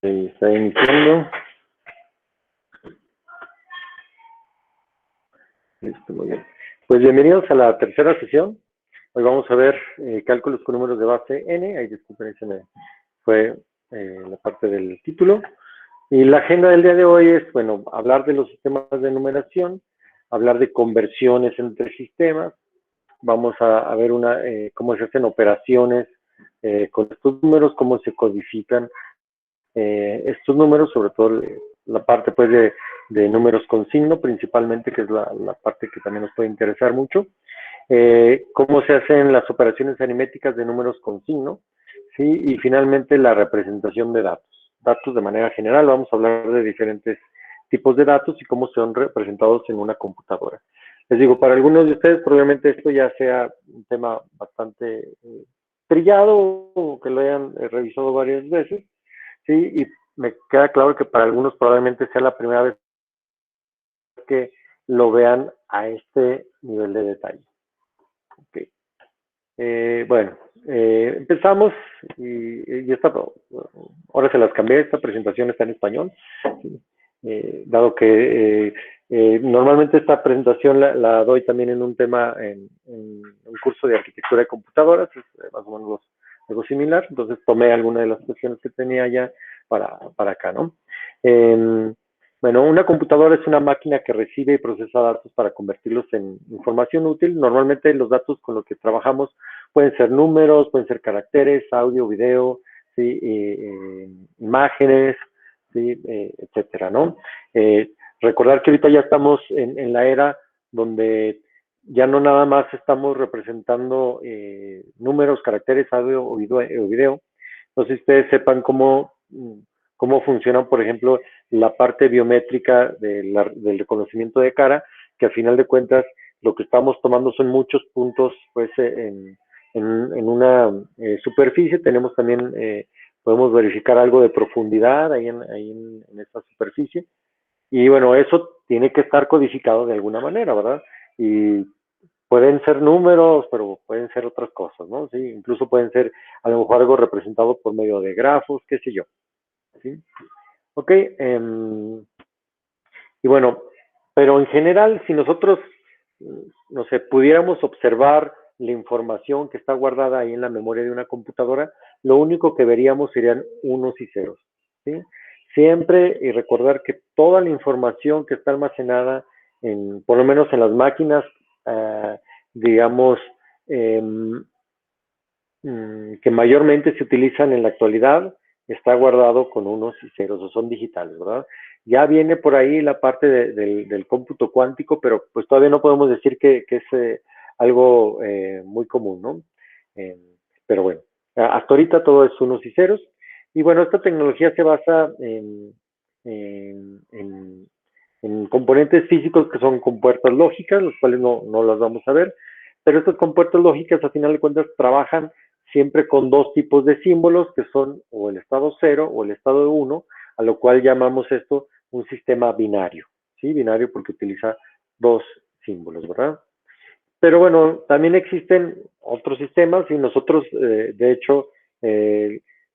Está iniciando. Listo, muy bien. Pues bienvenidos a la tercera sesión. Hoy vamos a ver cálculos con números de base n. Ahí disculpen, ese fue la parte del título. Y la agenda del día de hoy es, bueno, hablar de los sistemas de numeración, hablar de conversiones entre sistemas. Vamos a ver cómo se hacen operaciones con estos números, cómo se codifican estos números, sobre todo la parte pues de números con signo principalmente, que es la parte que también nos puede interesar mucho. Cómo se hacen las operaciones aritméticas de números con signo, ¿sí? Y finalmente la representación de datos. Datos de manera general, vamos a hablar de diferentes tipos de datos y cómo son representados en una computadora. Les digo, para algunos de ustedes probablemente esto ya sea un tema bastante trillado o que lo hayan revisado varias veces, ¿sí? Y me queda claro que para algunos probablemente sea la primera vez que lo vean a este nivel de detalle. Okay. Bueno, empezamos y ahora se las cambié, esta presentación está en español, dado que normalmente esta presentación la doy también en un tema, en un curso de arquitectura de computadoras, es más o menos algo similar, entonces tomé algunas de las cuestiones que tenía ya para acá, ¿no? Bueno, una computadora es una máquina que recibe y procesa datos para convertirlos en información útil. Normalmente los datos con los que trabajamos pueden ser números, pueden ser caracteres, audio, video, ¿sí? Imágenes, ¿sí? Etcétera, ¿no? Recordar que ahorita ya estamos en la era donde ya no nada más estamos representando números, caracteres, audio o video. No sé si ustedes sepan cómo funciona, por ejemplo, la parte biométrica del reconocimiento de cara, que al final de cuentas lo que estamos tomando son muchos puntos pues en una superficie. Tenemos también, podemos verificar algo de profundidad ahí en esta superficie. Y bueno, eso tiene que estar codificado de alguna manera, ¿verdad? Y pueden ser números, pero pueden ser otras cosas, ¿no? Sí, incluso pueden ser a lo mejor algo representado por medio de grafos, qué sé yo. ¿Sí? Ok, y bueno, pero en general, si nosotros, no sé, pudiéramos observar la información que está guardada ahí en la memoria de una computadora, lo único que veríamos serían unos y ceros, ¿sí? Siempre, y recordar que toda la información que está almacenada, por lo menos en las máquinas, digamos, que mayormente se utilizan en la actualidad, está guardado con unos y ceros, o son digitales, ¿verdad? Ya viene por ahí la parte del cómputo cuántico, pero pues todavía no podemos decir que es algo muy común, ¿no? Pero bueno, hasta ahorita todo es unos y ceros. Y bueno, esta tecnología se basa en componentes físicos que son compuertas lógicas, los cuales no las vamos a ver, pero estas compuertas lógicas, a final de cuentas, trabajan siempre con dos tipos de símbolos, que son o el estado 0 o el estado 1, a lo cual llamamos esto un sistema binario, ¿sí? Binario porque utiliza dos símbolos, ¿verdad? Pero bueno, también existen otros sistemas y nosotros, de hecho,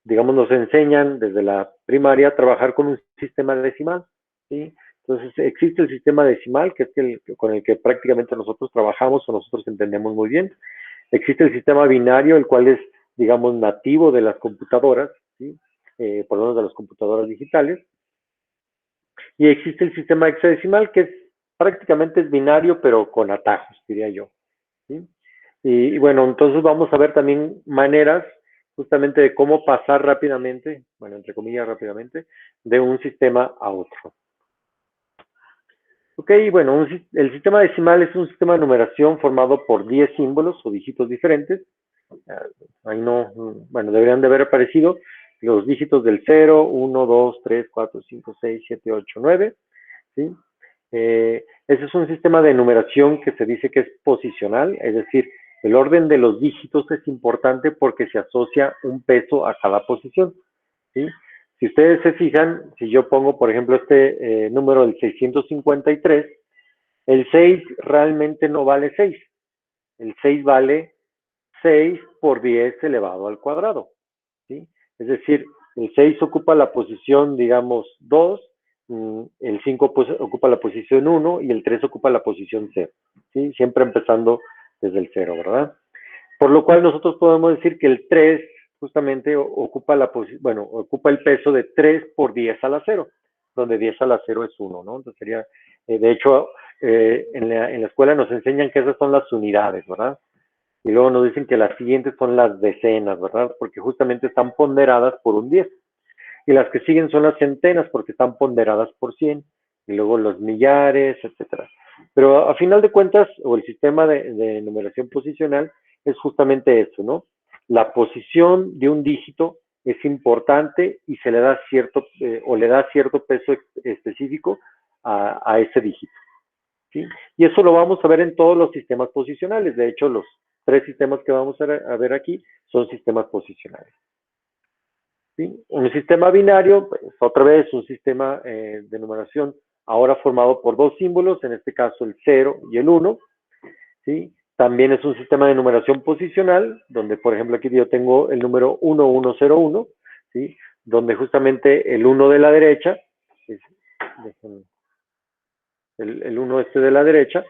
digamos, nos enseñan desde la primaria a trabajar con un sistema decimal, ¿sí? Entonces, existe el sistema decimal, que es con el que prácticamente nosotros trabajamos o nosotros entendemos muy bien. Existe el sistema binario, el cual es, digamos, nativo de las computadoras, ¿sí? Por lo menos de las computadoras digitales. Y existe el sistema hexadecimal, que prácticamente es binario, pero con atajos, diría yo, ¿sí? Y bueno, entonces vamos a ver también maneras justamente de cómo pasar rápidamente, bueno, entre comillas rápidamente, de un sistema a otro. Ok, bueno, el sistema decimal es un sistema de numeración formado por 10 símbolos o dígitos diferentes. Ahí no, bueno, deberían de haber aparecido los dígitos del 0, 1, 2, 3, 4, 5, 6, 7, 8, 9, ¿sí? Ese es un sistema de numeración que se dice que es posicional, es decir, el orden de los dígitos es importante porque se asocia un peso a cada posición, ¿sí? Si ustedes se fijan, si yo pongo, por ejemplo, este número del 653, el 6 realmente no vale 6. El 6 vale 6 por 10 elevado al cuadrado, ¿sí? Es decir, el 6 ocupa la posición, digamos, 2, el 5 pues, ocupa la posición 1 y el 3 ocupa la posición 0, ¿sí? Siempre empezando desde el 0, ¿verdad? Por lo cual nosotros podemos decir que el 3 justamente ocupa ocupa el peso de 3 por 10 a la 0, donde 10 a la 0 es 1, ¿no? Entonces sería, de hecho, en la escuela nos enseñan que esas son las unidades, ¿verdad? Y luego nos dicen que las siguientes son las decenas, ¿verdad? Porque justamente están ponderadas por un 10. Y las que siguen son las centenas porque están ponderadas por 100. Y luego los millares, etcétera. Pero a final de cuentas, o el sistema de numeración posicional es justamente eso, ¿no? La posición de un dígito es importante y se le da cierto, o le da cierto peso específico a ese dígito, ¿sí? Y eso lo vamos a ver en todos los sistemas posicionales. De hecho, los 3 sistemas que vamos a ver aquí son sistemas posicionales, ¿sí? Un sistema binario, pues, otra vez un sistema de numeración ahora formado por 2 símbolos, en este caso el 0 y el 1, ¿sí? También es un sistema de numeración posicional, donde por ejemplo aquí yo tengo el número 1101, ¿sí? Donde justamente el 1 de la derecha, el 1 este de la derecha,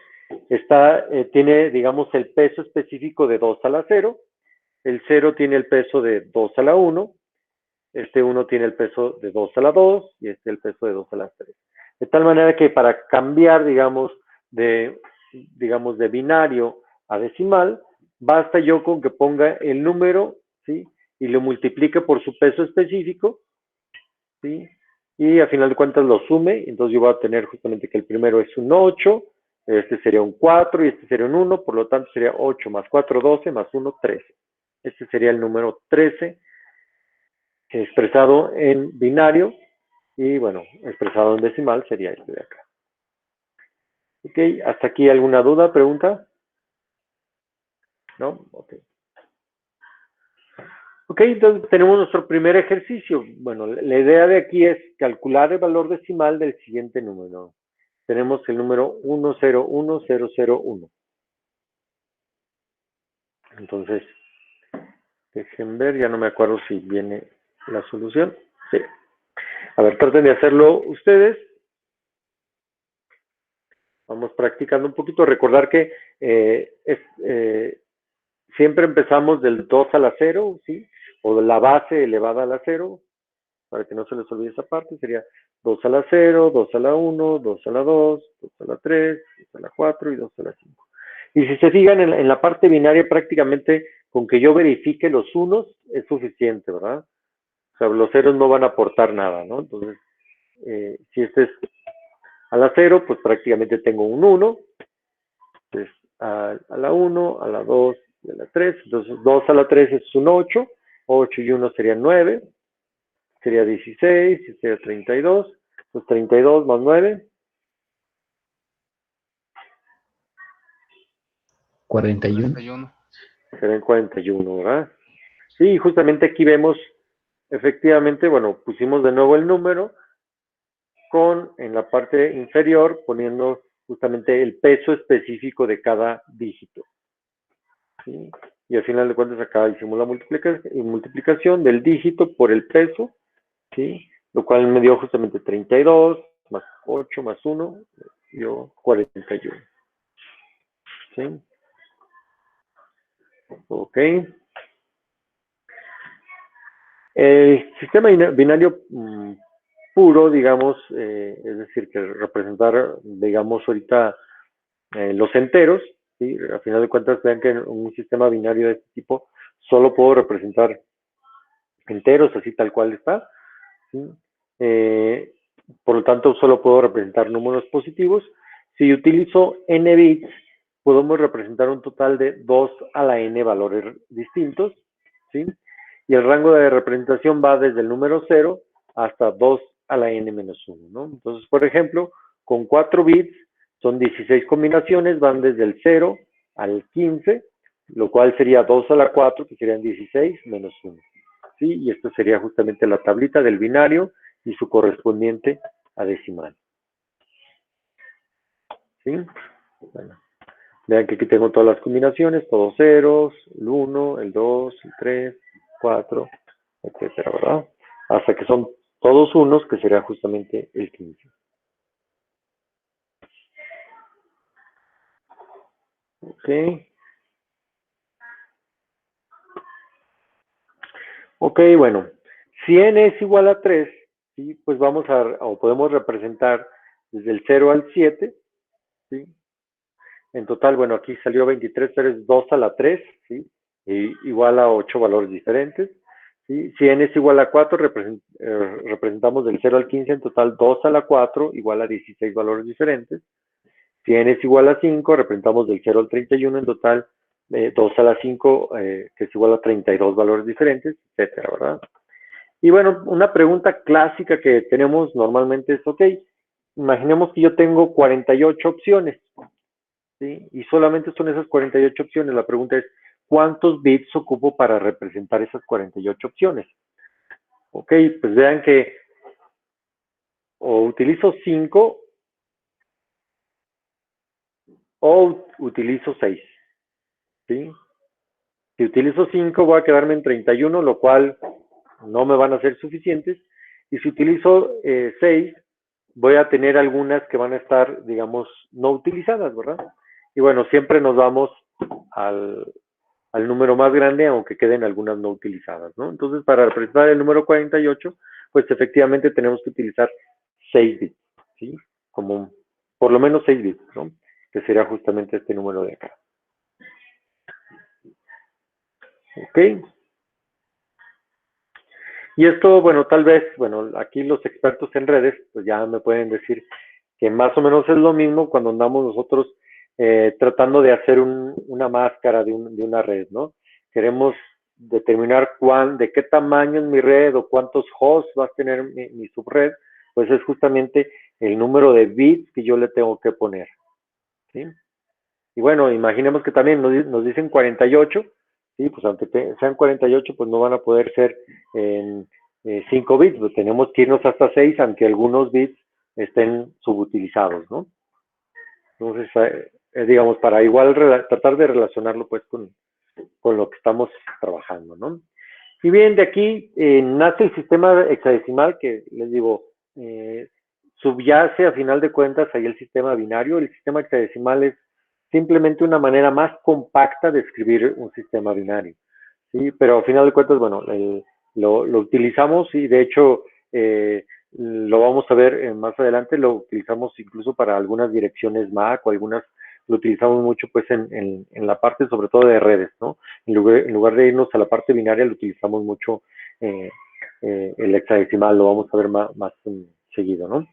tiene, digamos, el peso específico de 2 a la 0, el 0 tiene el peso de 2 a la 1, este 1 tiene el peso de 2 a la 2 y este el peso de 2 a la 3. De tal manera que para cambiar, digamos, de binario a decimal, basta yo con que ponga el número, ¿sí? Y lo multiplique por su peso específico, ¿sí? Y a final de cuentas lo sume, entonces yo voy a tener justamente que el primero es un 8, este sería un 4 y este sería un 1, por lo tanto sería 8 más 4, 12, más 1, 13. Este sería el número 13, expresado en binario, y bueno, expresado en decimal sería este de acá. Ok, ¿hasta aquí alguna duda, pregunta? ¿No? Ok. Ok, entonces tenemos nuestro primer ejercicio. Bueno, la idea de aquí es calcular el valor decimal del siguiente número. Tenemos el número 101001. Entonces, dejen ver, ya no me acuerdo si viene la solución. Sí. A ver, traten de hacerlo ustedes. Vamos practicando un poquito. Recordar que siempre empezamos del 2 a la 0, ¿sí? O de la base elevada a la 0, para que no se les olvide esa parte, sería 2 a la 0, 2 a la 1, 2 a la 2, 2 a la 3, 2 a la 4 y 2 a la 5. Y si se fijan en la parte binaria, prácticamente con que yo verifique los unos es suficiente, ¿verdad? O sea, los ceros no van a aportar nada, ¿no? Entonces, si este es a la 0, pues prácticamente tengo un 1. Entonces, a la 1, a la 2 y a la 3. Entonces, 2 a la 3 es un 8. 8 y 1 serían 9. Sería 16, sería 32. Pues 32 más 9. 41. Serían 41, ¿verdad? Sí, justamente aquí vemos, efectivamente, bueno, pusimos de nuevo el número con, en la parte inferior, poniendo justamente el peso específico de cada dígito, ¿sí? Y al final de cuentas acá hicimos la multiplicación del dígito por el peso, ¿sí? Lo cual me dio justamente 32, más 8, más 1, dio 41. ¿Sí? Ok. El sistema binario puro, digamos, es decir, que representar, digamos, ahorita los enteros, ¿sí? A final de cuentas, vean que en un sistema binario de este tipo solo puedo representar enteros, así tal cual está, ¿sí? Por lo tanto, solo puedo representar números positivos. Si utilizo n bits, podemos representar un total de 2 a la n valores distintos, ¿sí? Y el rango de representación va desde el número 0 hasta 2 a la n menos 1, ¿no? Entonces, por ejemplo, con 4 bits son 16 combinaciones, van desde el 0 al 15, lo cual sería 2 a la 4, que serían 16 menos 1. ¿Sí? Y esto sería justamente la tablita del binario y su correspondiente a decimal. ¿Sí? Bueno, vean que aquí tengo todas las combinaciones, todos ceros, el 1, el 2, el 3, 4, etcétera, ¿verdad? hasta que son todos unos, que será justamente el 15. Ok. Ok, bueno. Si n es igual a 3, ¿sí? Pues vamos a, o podemos representar desde el 0 al 7, ¿sí? En total, bueno, aquí salió 23, pero es 2 a la 3, ¿sí? Igual a 8 valores diferentes. ¿Sí? Si n es igual a 4, representamos del 0 al 15, en total 2 a la 4, igual a 16 valores diferentes. Si n es igual a 5, representamos del 0 al 31, en total 2 a la 5, que es igual a 32 valores diferentes, etcétera, ¿verdad? Y bueno, una pregunta clásica que tenemos normalmente es, ok, imaginemos que yo tengo 48 opciones, ¿sí? Y solamente son esas 48 opciones. La pregunta es, ¿cuántos bits ocupo para representar esas 48 opciones? Ok, pues vean que o utilizo 5 o utilizo 6, ¿sí? Si utilizo 5 voy a quedarme en 31, lo cual no me van a ser suficientes. Y si utilizo 6, voy a tener algunas que van a estar, digamos, no utilizadas, ¿verdad? Y bueno, siempre nos vamos al número más grande, aunque queden algunas no utilizadas, ¿no? Entonces, para representar el número 48, pues efectivamente tenemos que utilizar 6 bits, ¿sí? Como por lo menos 6 bits, ¿no? Que sería justamente este número de acá. ¿Ok? Y esto, bueno, tal vez, bueno, aquí los expertos en redes, pues ya me pueden decir que más o menos es lo mismo cuando andamos nosotros tratando de hacer una máscara de una red, ¿no? Queremos determinar de qué tamaño es mi red o cuántos hosts va a tener mi subred, pues es justamente el número de bits que yo le tengo que poner, ¿sí? Y bueno, imaginemos que también nos dicen 48, ¿sí? Pues aunque sean 48, pues no van a poder ser en 5 bits, pues tenemos que irnos hasta 6, aunque algunos bits estén subutilizados, ¿no? Entonces, digamos, para igual tratar de relacionarlo pues con lo que estamos trabajando, ¿no? Y bien, de aquí nace el sistema hexadecimal que les digo, subyace a final de cuentas ahí el sistema binario. El sistema hexadecimal es simplemente una manera más compacta de escribir un sistema binario, ¿sí? Pero a final de cuentas, bueno, lo utilizamos y de hecho lo vamos a ver más adelante, lo utilizamos incluso para algunas direcciones MAC o algunas, lo utilizamos mucho pues en la parte sobre todo de redes, ¿no? En lugar de irnos a la parte binaria, lo utilizamos mucho el hexadecimal, lo vamos a ver más seguido, ¿no?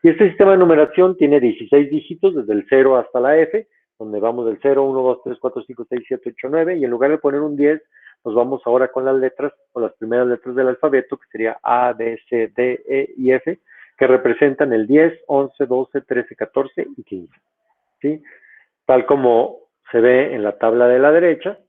Y este sistema de numeración tiene 16 dígitos desde el 0 hasta la F, donde vamos del 0, 1, 2, 3, 4, 5, 6, 7, 8, 9, y en lugar de poner un 10, nos vamos ahora con las letras, o las primeras letras del alfabeto, que sería A, B, C, D, E y F, que representan el 10, 11, 12, 13, 14 y 15, ¿sí? Tal como se ve en la tabla de la derecha,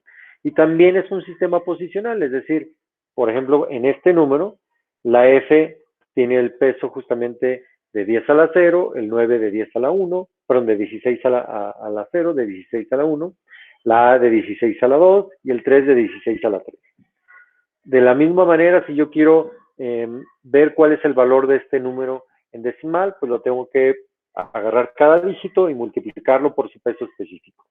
y también es un sistema posicional, es decir, por ejemplo, en este número, la F tiene el peso justamente de 10 a la 0, el 9 de 10 a la 1, perdón, de 16 a la 0, de 16 a la 1, la A de 16 a la 2 y el 3 de 16 a la 3. De la misma manera, si yo quiero ver cuál es el valor de este número en decimal, pues lo tengo que agarrar cada dígito y multiplicarlo por su peso específico,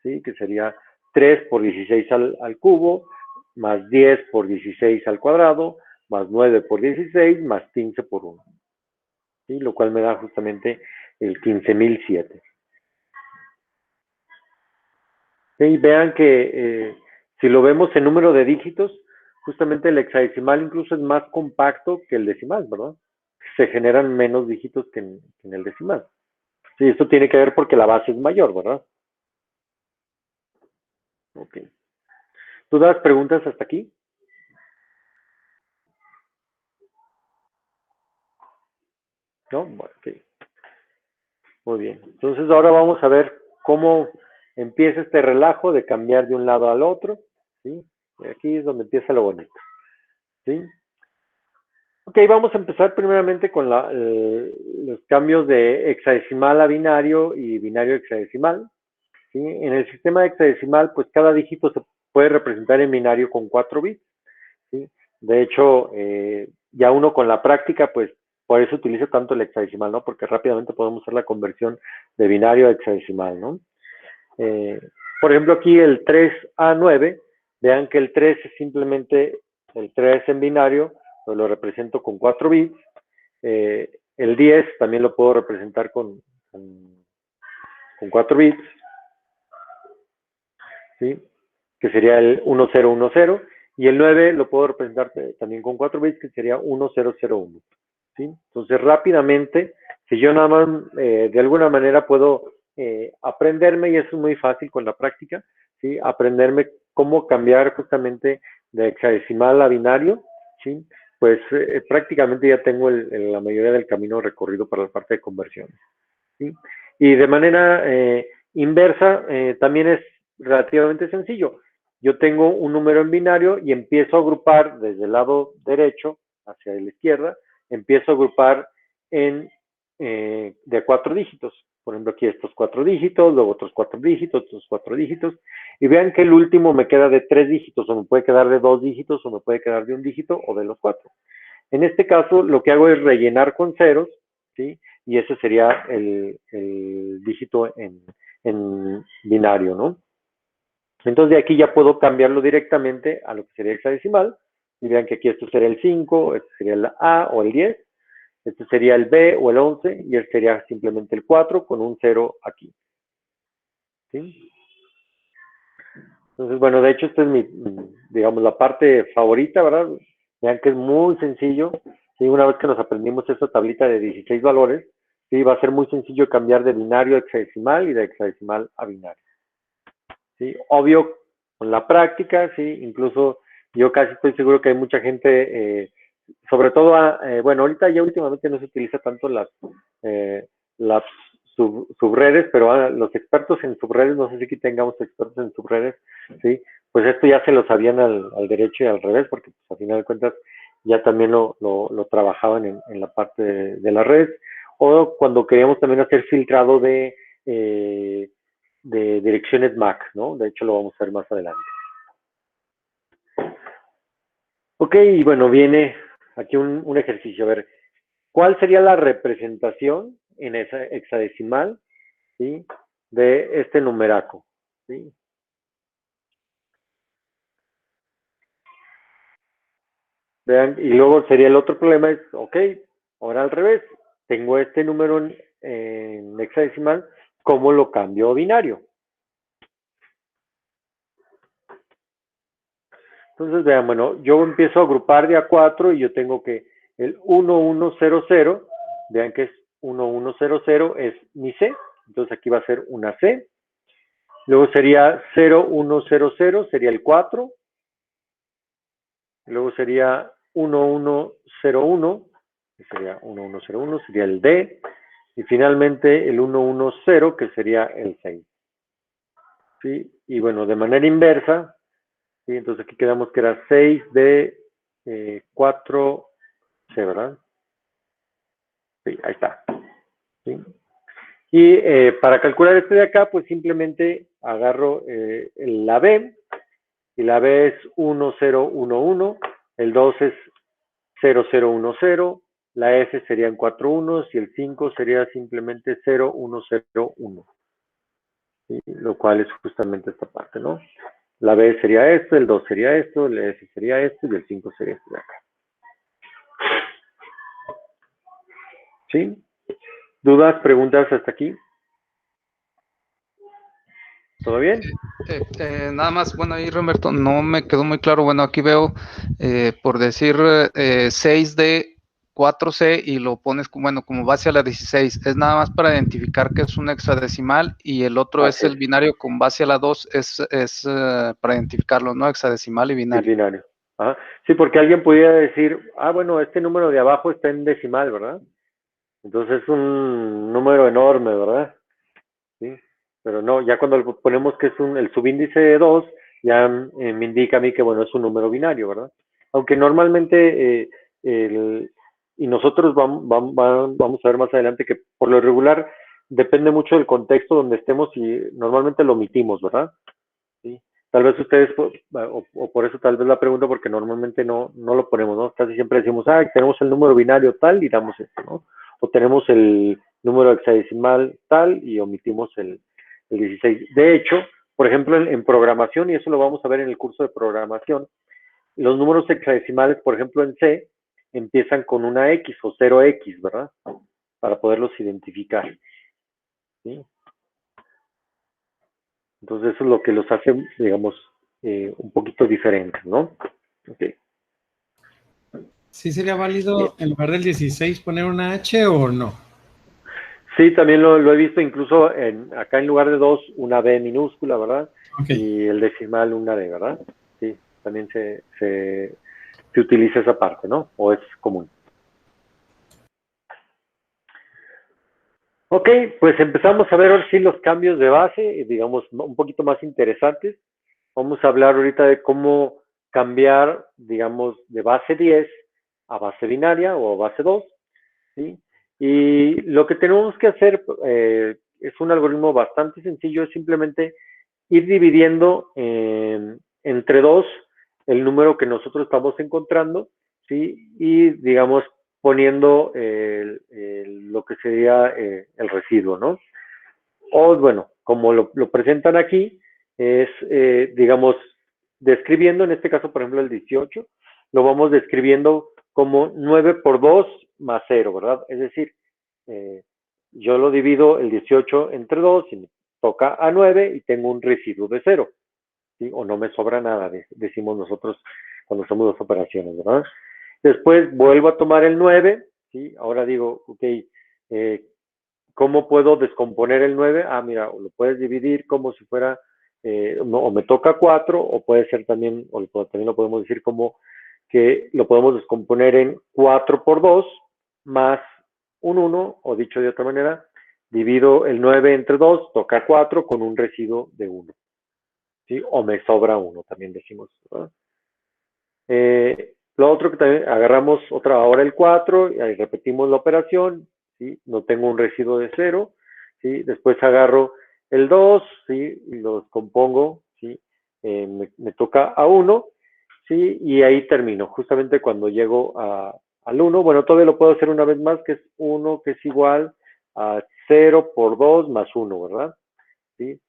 ¿sí? Que sería 3 por 16 al cubo, más 10 por 16 al cuadrado, más 9 por 16, más 15 por 1, ¿sí? Lo cual me da justamente el 15.007. Y vean que si lo vemos en número de dígitos, justamente el hexadecimal incluso es más compacto que el decimal, ¿verdad? Se generan menos dígitos que en el decimal. Sí, esto tiene que ver porque la base es mayor, ¿verdad? Ok. ¿Tú das preguntas hasta aquí? ¿No? Bueno, ok. Muy bien. Entonces ahora vamos a ver cómo empieza este relajo de cambiar de un lado al otro, ¿sí? Y aquí es donde empieza lo bonito, ¿sí? Ok, vamos a empezar primeramente con los cambios de hexadecimal a binario y binario a hexadecimal, ¿sí? En el sistema hexadecimal, pues cada dígito se puede representar en binario con 4 bits, ¿sí? De hecho, ya uno con la práctica, pues por eso utilizo tanto el hexadecimal, ¿no? Porque rápidamente podemos hacer la conversión de binario a hexadecimal, ¿no? Por ejemplo, aquí el 3A9, vean que el 3 es simplemente el 3 en binario, lo represento con 4 bits. El 10 también lo puedo representar con 4 bits, ¿sí? Que sería el 1010, y el 9 lo puedo representar también con 4 bits, que sería 1001. ¿Sí? Entonces, rápidamente, si yo nada más de alguna manera puedo aprenderme, y eso es muy fácil con la práctica, ¿sí? Aprenderme cómo cambiar justamente de hexadecimal a binario, ¿sí? Pues prácticamente ya tengo la mayoría del camino recorrido para la parte de conversiones, ¿sí? Y de manera inversa, también es relativamente sencillo. Yo tengo un número en binario y empiezo a agrupar desde el lado derecho hacia la izquierda, empiezo a agrupar de 4 dígitos. Por ejemplo, aquí estos 4 dígitos, luego otros 4 dígitos, otros 4 dígitos. Y vean que el último me queda de 3 dígitos, o me puede quedar de 2 dígitos, o me puede quedar de 1 dígito, o de los 4. En este caso, lo que hago es rellenar con ceros, ¿sí? Y ese sería el dígito en binario, ¿no? Entonces, de aquí ya puedo cambiarlo directamente a lo que sería hexadecimal. Y vean que aquí esto sería el 5, este sería el A o el 10, este sería el B o el 11, y este sería simplemente el 4 con un 0 aquí. ¿Sí? Entonces, bueno, de hecho, esta es digamos, la parte favorita, ¿verdad? Vean que es muy sencillo. ¿Sí? Una vez que nos aprendimos esta tablita de 16 valores, ¿sí? Va a ser muy sencillo cambiar de binario a hexadecimal y de hexadecimal a binario. ¿Sí? Obvio, con la práctica, ¿sí? Incluso yo casi estoy seguro que hay mucha gente, sobre todo, bueno, ahorita ya últimamente no se utiliza tanto las subredes, pero los expertos en subredes, no sé si aquí tengamos expertos en subredes, ¿sí? Pues esto ya se lo sabían al derecho y al revés, porque pues, a final de cuentas ya también lo trabajaban en la parte de las redes, o cuando queríamos también hacer filtrado de direcciones MAC, ¿no? De hecho, lo vamos a ver más adelante. Ok, y bueno, viene aquí un ejercicio. A ver, ¿cuál sería la representación en esa hexadecimal, ¿sí? De este numeraco, ¿sí? Vean, y luego sería el otro problema es, ok, ahora al revés, tengo este número en hexadecimal, ¿cómo lo cambio a binario? Entonces, vean, bueno, yo empiezo a agrupar de a 4 y yo tengo que el 1100, vean que es 1100, es mi C, entonces aquí va a ser una C. Luego sería 0100, sería el 4. Luego sería 1101, que sería 1101, sería el D. Y finalmente el 110, que sería el 6. ¿Sí? Y bueno, de manera inversa, ¿sí? Entonces aquí quedamos que era 6 de 4 C, ¿verdad? Sí, ahí está. ¿Sí? Y para calcular este de acá, pues simplemente agarro la B, y la B es 1011, el 2 es 0010, la F serían 4 unos y el 5 sería simplemente 0101, ¿sí? Lo cual es justamente esta parte, ¿no? La B sería esto, el 2 sería esto, el F sería esto y el 5 sería esto de acá. ¿Sí? ¿Dudas, preguntas hasta aquí? ¿Todo bien? Nada más, bueno, ahí Roberto, no me quedó muy claro. Bueno, aquí veo, por decir, 6 de 4C y lo pones, bueno, como base a la 16. Es nada más para identificar que es un hexadecimal y el otro es el binario con base a la 2, es para identificarlo, ¿no? Hexadecimal y binario. El binario. Ajá. Sí, porque alguien pudiera decir, bueno, este número de abajo está en decimal, ¿verdad? Entonces es un número enorme, ¿verdad? ¿Sí? Pero no, ya cuando ponemos que es el subíndice de 2, ya me indica a mí que, bueno, es un número binario, ¿verdad? Aunque normalmente, y nosotros vamos a ver más adelante que por lo regular depende mucho del contexto donde estemos y normalmente lo omitimos, ¿verdad? ¿Sí? Tal vez ustedes, o por eso tal vez la pregunta, porque normalmente no lo ponemos, ¿no? Casi siempre decimos, tenemos el número binario tal y damos esto, ¿no? O tenemos el número hexadecimal tal y omitimos el 16. De hecho, por ejemplo, en programación, y eso lo vamos a ver en el curso de programación, los números hexadecimales, por ejemplo, en C, empiezan con una X o 0X, ¿verdad? Para poderlos identificar, ¿sí? Entonces eso es lo que los hace, digamos, un poquito diferentes, ¿no? Okay. ¿Sí sería válido en lugar del 16 poner una H o no? Sí, también lo he visto incluso acá en lugar de 2, una B minúscula, ¿verdad? Okay. Y el decimal una D, ¿verdad? Sí, también se utiliza esa parte, ¿no? O es común. Ok, pues empezamos a ver ahora sí los cambios de base, digamos, un poquito más interesantes. Vamos a hablar ahorita de cómo cambiar, digamos, de base 10 a base binaria o a base 2, ¿sí? Y lo que tenemos que hacer es un algoritmo bastante sencillo, es simplemente ir dividiendo entre 2 el número que nosotros estamos encontrando, ¿sí? Y, digamos, poniendo lo que sería el residuo, ¿no? O, bueno, como lo presentan aquí, es, digamos, describiendo, en este caso, por ejemplo, el 18, lo vamos describiendo como 9 por 2 más 0, ¿verdad? Es decir, yo lo divido el 18 entre 2 y me toca a 9 y tengo un residuo de 0, ¿sí? O no me sobra nada, decimos nosotros cuando hacemos las operaciones, ¿verdad? Después vuelvo a tomar el 9, ¿sí? Ahora digo, ok, ¿cómo puedo descomponer el 9? Mira, lo puedes dividir como si fuera, o me toca 4, o puede ser también, también lo podemos decir como que lo podemos descomponer en 4 por 2 más un 1, o dicho de otra manera, divido el 9 entre 2, toca 4 con un residuo de 1, ¿sí? O me sobra 1, también decimos, ¿verdad? Lo otro que también agarramos ahora el 4, y ahí repetimos la operación, ¿sí? No tengo un residuo de 0, ¿sí? Después agarro el 2, ¿sí? Y lo descompongo, ¿sí? Me toca a 1, ¿sí? Y ahí termino, justamente cuando llego al 1, bueno, todavía lo puedo hacer una vez más, que es 1, que es igual a 0 por 2 más 1, ¿verdad? ¿Sí?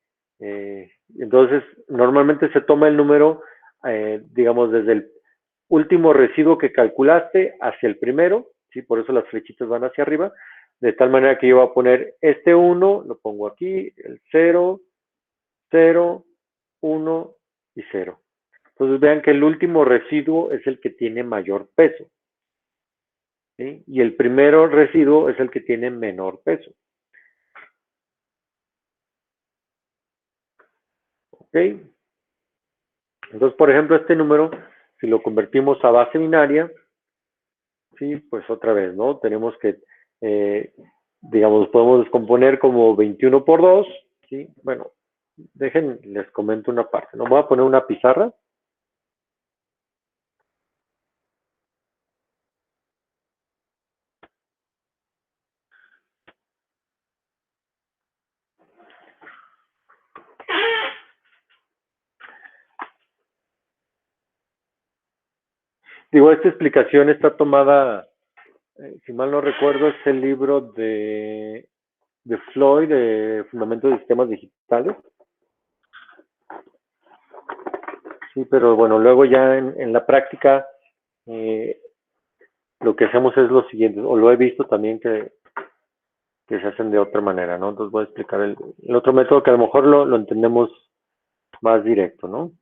Entonces, normalmente se toma el número, digamos, desde el último residuo que calculaste hacia el primero, ¿sí? Por eso las flechitas van hacia arriba, de tal manera que yo voy a poner este 1, lo pongo aquí, el 0, 0, 1 y 0. Entonces vean que el último residuo es el que tiene mayor peso, ¿sí? Y el primero residuo es el que tiene menor peso. ¿Ok? Entonces, por ejemplo, este número, si lo convertimos a base binaria, sí, pues otra vez, ¿no? Tenemos que, digamos, podemos descomponer como 21 por 2, ¿sí? Bueno, les comento una parte, ¿no? Voy a poner una pizarra. Digo, esta explicación está tomada, si mal no recuerdo, es el libro de Floyd, de Fundamentos de Sistemas Digitales. Sí, pero bueno, luego ya en la práctica, lo que hacemos es lo siguiente, o lo he visto también que se hacen de otra manera, ¿no? Entonces voy a explicar el otro método que a lo mejor lo entendemos más directo, ¿no?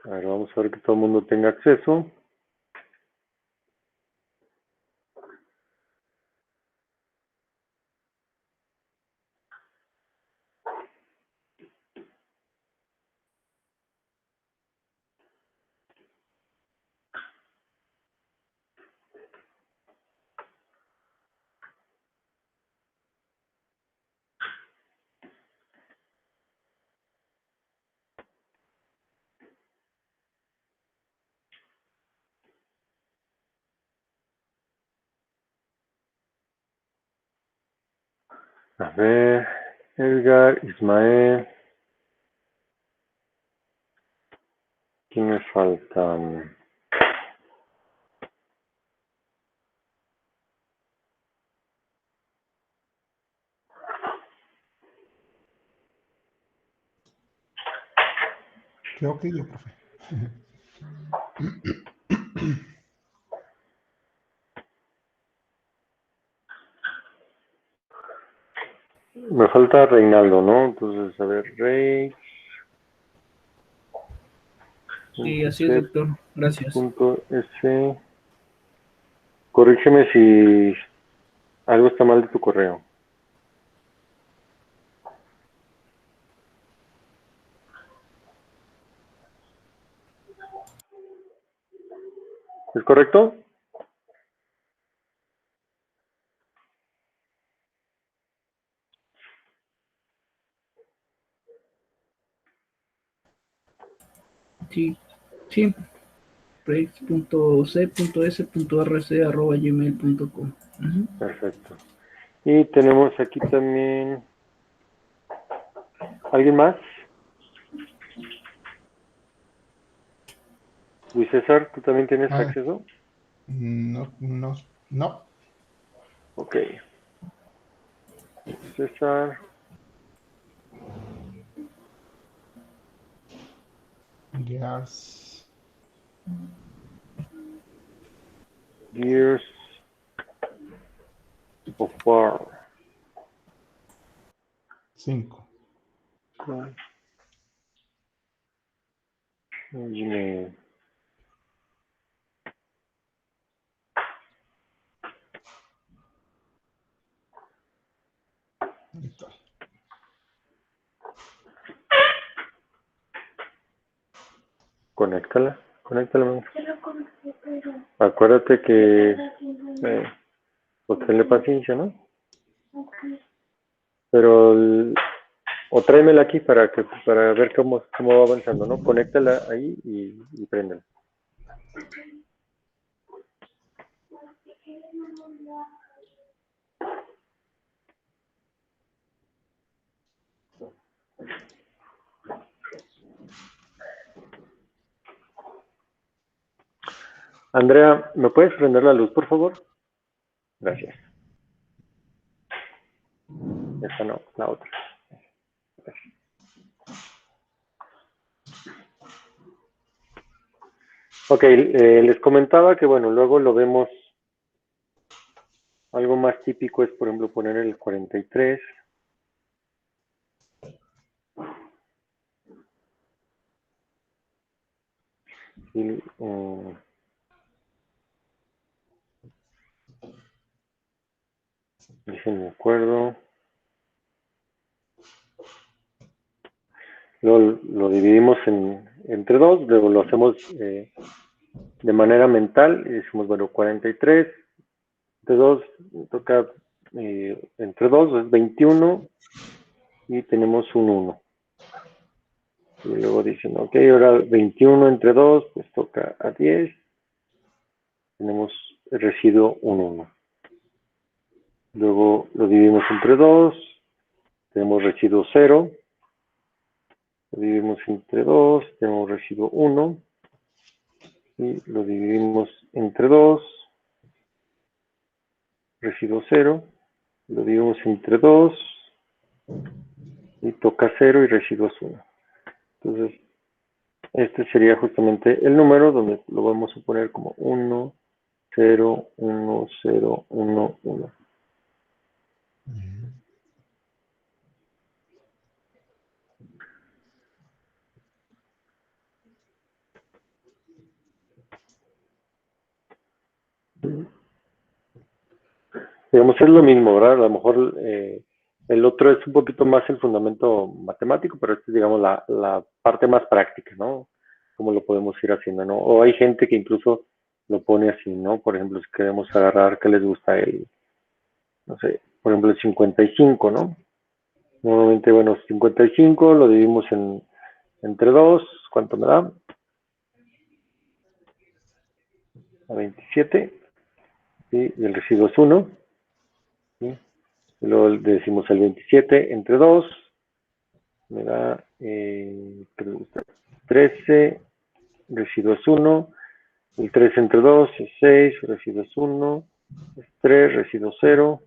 A ver, vamos a ver que todo el mundo tenga acceso. A ver, Edgar, Ismael. ¿Quién me falta? Creo que yo, profe. Me falta Reinaldo, ¿no? Entonces, a ver, Rey. Sí, así es, doctor. Gracias. .s. Corrígeme si algo está mal de tu correo. ¿Es correcto? Sí, sí. breaks.c.s.rc@gmail.com. Perfecto. Y tenemos aquí también... ¿Alguien más? Luis César, ¿tú también tienes acceso? No. Ok. César. Gears of War. 5. Gmail. Conéctala, mano. Acuérdate que pues tenle paciencia, ¿no? Pero o tráemela aquí para ver cómo va avanzando, ¿no? Conéctala ahí y préndela. Andrea, ¿me puedes prender la luz, por favor? Gracias. Esta no, la otra. Gracias. Ok, les comentaba que, bueno, luego lo vemos. Algo más típico es, por ejemplo, poner el 43. Y, déjenme acuerdo. Luego lo dividimos entre dos, luego lo hacemos de manera mental y decimos, bueno, 43 entre 2 toca entre 2 es 21 y tenemos un 1. Y luego dicen, ok, ahora 21 entre 2 pues toca a 10. Tenemos el residuo un 1. Luego lo dividimos entre 2, tenemos residuo 0. Lo dividimos entre 2, tenemos residuo 1. Y lo dividimos entre 2, residuo 0. Lo dividimos entre 2 y toca 0 y residuos 1. Entonces, este sería justamente el número donde lo vamos a poner como 1, 0, 1, 0, 1, 1. Digamos, es lo mismo, ¿verdad? A lo mejor el otro es un poquito más el fundamento matemático, pero este es, digamos, la parte más práctica, ¿no? Cómo lo podemos ir haciendo, ¿no? O hay gente que incluso lo pone así, ¿no? Por ejemplo, si queremos agarrar qué les gusta el, no sé, por ejemplo, el 55, ¿no? Normalmente, bueno, 55 lo dividimos entre 2, ¿cuánto me da? A 27, ¿sí? Y el residuo es 1, ¿sí? Y luego le decimos el 27 entre 2, me da 13, residuo es 1, el 3 entre 2 es 6, residuo es 1, es 3, residuo 0,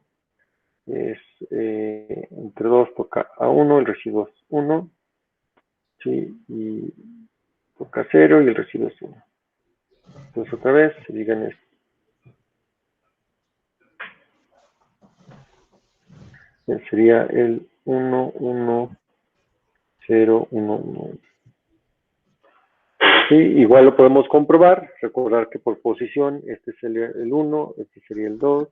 es entre 2 toca a 1, el residuo es 1, ¿sí? Y toca 0 y el residuo es 1. Entonces otra vez, se digan esto. Sería el 1, 1, 0, 1, 1. Sí, igual lo podemos comprobar, recordar que por posición, este sería el 1, este sería el 2,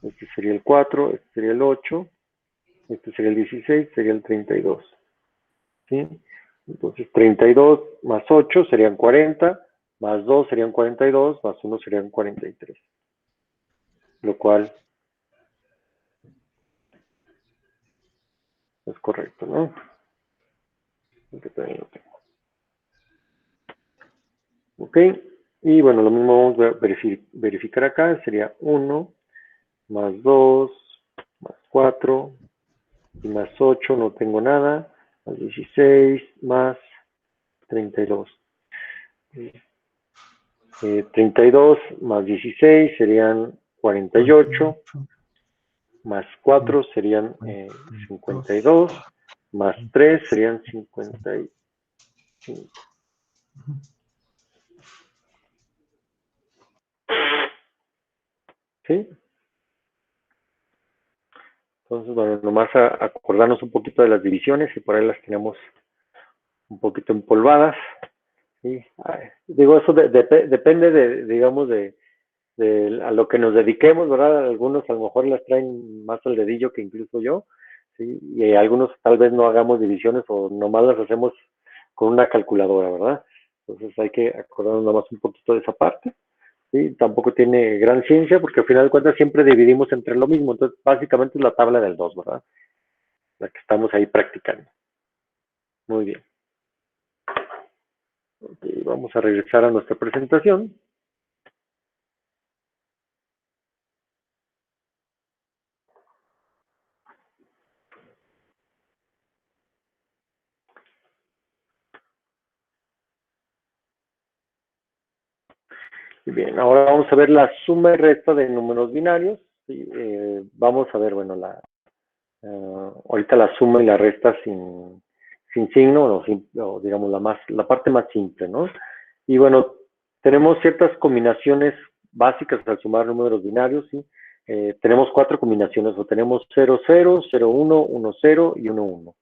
este sería el 4, este sería el 8, este sería el 16, sería el 32. ¿Sí? Entonces 32 más 8 serían 40, más 2 serían 42, más 1 serían 43. Lo cual es correcto, ¿no? Aquí también lo tengo. Ok, y bueno, lo mismo vamos a verificar acá, sería 1 más 2 más 4 y más 8, no tengo nada, más 16 más 32. 32 más 16 serían 48, más 4 serían 52, más 3 serían 55. ¿Sí? Entonces, bueno, nomás acordarnos un poquito de las divisiones y por ahí las tenemos un poquito empolvadas. ¿Sí? Digo, eso depende de, digamos, de a lo que nos dediquemos, ¿verdad? Algunos a lo mejor las traen más al dedillo que incluso yo, ¿sí? Y algunos tal vez no hagamos divisiones o nomás las hacemos con una calculadora, ¿verdad? Entonces hay que acordarnos nomás un poquito de esa parte, ¿sí? Tampoco tiene gran ciencia porque al final de cuentas siempre dividimos entre lo mismo, entonces básicamente es la tabla del 2, ¿verdad? La que estamos ahí practicando. Muy bien. Okay, vamos a regresar a nuestra presentación. Bien, ahora vamos a ver la suma y resta de números binarios. ¿Sí? Vamos a ver, bueno, ahorita la suma y la resta sin signo, o digamos la parte más simple, ¿no? Y bueno, tenemos ciertas combinaciones básicas al sumar números binarios, ¿sí? Tenemos 4 combinaciones, o tenemos 0, 0, 0, 1, 1, 0 y 1, 1,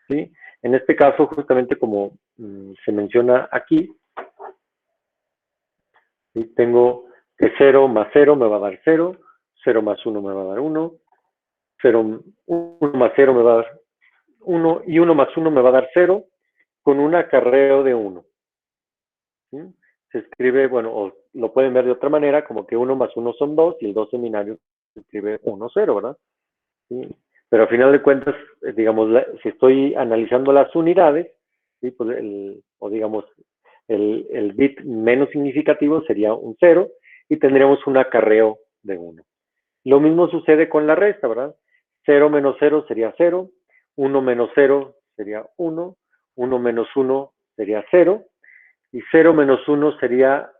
¿sí? En este caso, justamente como se menciona aquí, ¿sí? Tengo que 0 más 0 me va a dar 0, 0 más 1 me va a dar 1, 0, 1 más 0 me va a dar 1 y 1 más 1 me va a dar 0 con un acarreo de 1. ¿Sí? Se escribe, bueno, o lo pueden ver de otra manera, como que 1 más 1 son 2 y el 2 seminario se escribe 1, 0, ¿verdad? ¿Sí? Pero al final de cuentas, digamos, si estoy analizando las unidades, ¿sí? Pues o digamos, el bit menos significativo sería un 0 y tendríamos un acarreo de 1. Lo mismo sucede con la resta, ¿verdad? 0 menos 0 sería 0, 1 menos 0 sería 1, 1 menos 1 sería 0, y 0 menos 1 sería,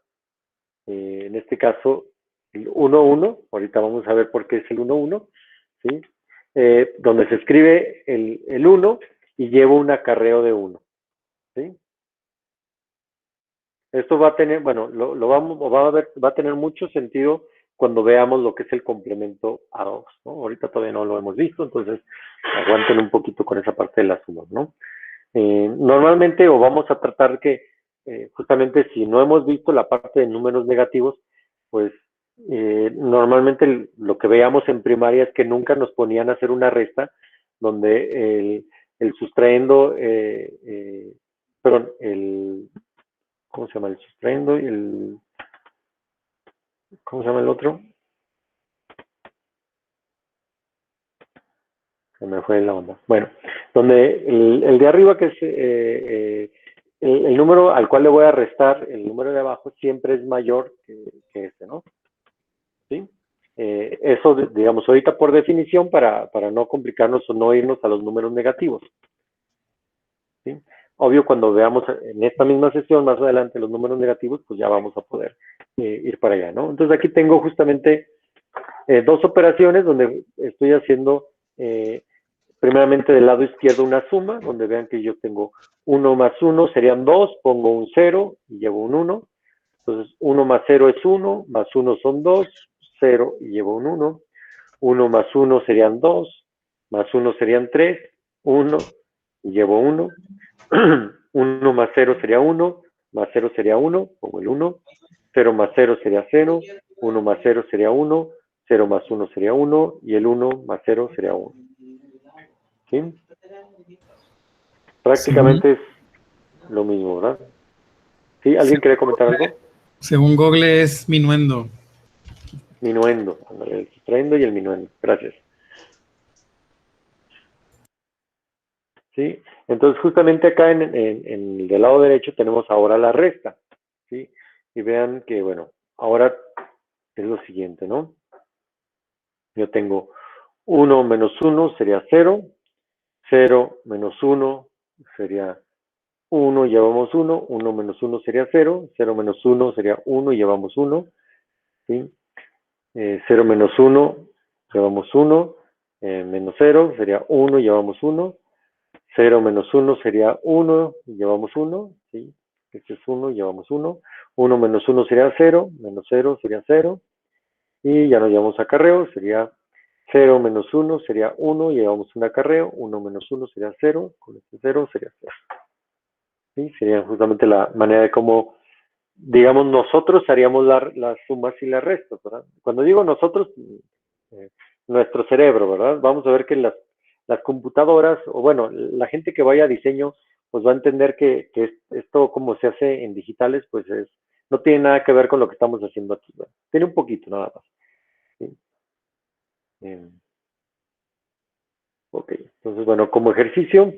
en este caso, el 1, 1. Ahorita vamos a ver por qué es el 1, 1, ¿sí? Donde se escribe el 1 y lleva un acarreo de 1, ¿sí? Esto va a tener, bueno, va a tener mucho sentido cuando veamos lo que es el complemento a 2, ¿no? Ahorita todavía no lo hemos visto, entonces aguanten un poquito con esa parte de la suma, ¿no? Normalmente, o vamos a tratar que, justamente si no hemos visto la parte de números negativos, pues Normalmente lo que veíamos en primaria es que nunca nos ponían a hacer una resta donde el sustraendo, perdón, ¿cómo se llama? El sustraendo y ¿cómo se llama el otro? Se me fue la onda. Bueno, donde el de arriba, que es el número al cual le voy a restar, el número de abajo siempre es mayor que este, ¿no? ¿Sí? Eso, digamos, ahorita por definición, para no complicarnos o no irnos a los números negativos. ¿Sí? Obvio, cuando veamos en esta misma sesión, más adelante, los números negativos, pues ya vamos a poder ir para allá, ¿no? Entonces aquí tengo justamente dos operaciones donde estoy haciendo primeramente del lado izquierdo una suma, donde vean que yo tengo 1 más 1 serían 2, pongo un 0 y llevo un 1. Entonces 1 más 0 es 1, más 1 son 2, 0 y llevo un 1. 1 más 1 serían 2, más 1 serían 3, 1 y llevo 1. 1 más 0 sería 1, más 0 sería 1, pongo el 1. 0 más 0 sería 0, 1 más 0 sería 1, 0 más 1 sería 1 y el 1 más 0 sería 1. ¿Sí? Prácticamente es lo mismo, ¿verdad? ¿Sí? ¿Alguien quiere comentar algo? Según Google es minuendo. Minuendo, el sustraendo y el minuendo. Gracias. ¿Sí? Entonces, justamente acá en el del lado derecho tenemos ahora la resta. ¿Sí? Y vean que, bueno, ahora es lo siguiente, ¿no? Yo tengo 1 menos 1 sería 0, 0 menos 1 sería 1 y llevamos 1, 1 menos 1 sería 0, 0 menos 1 sería 1 y llevamos 1, ¿sí? 0 menos 1, llevamos 1, menos 0 sería 1 y llevamos 1, 0 menos 1 sería 1 y llevamos 1, ¿sí? Este es 1 y llevamos 1, 1 menos 1 sería 0, menos 0 sería 0, y ya nos llevamos acarreo, sería 0 menos 1 sería 1 y llevamos un acarreo, 1 menos 1 sería 0, con este 0 sería 0. ¿Sí? Sería justamente la manera de cómo, digamos, nosotros haríamos las sumas y las restas, ¿verdad? Cuando digo nosotros, nuestro cerebro, ¿verdad? Vamos a ver que las computadoras, o bueno, la gente que vaya a diseño, pues va a entender que esto como se hace en digitales, pues no tiene nada que ver con lo que estamos haciendo aquí, ¿verdad? Tiene un poquito nada más. ¿Sí? Ok, entonces, bueno, como ejercicio,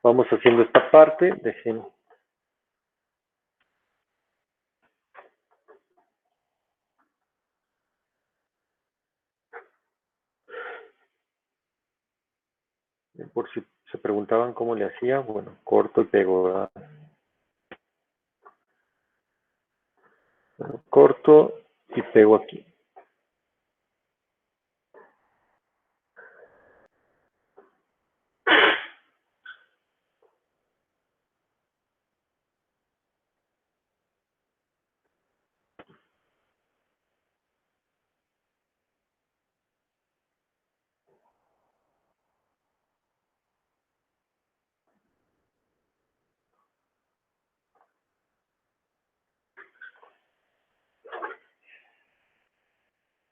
vamos haciendo esta parte, dejen. Por si se preguntaban cómo le hacía, bueno, corto y pego, ¿verdad? Bueno, corto y pego aquí.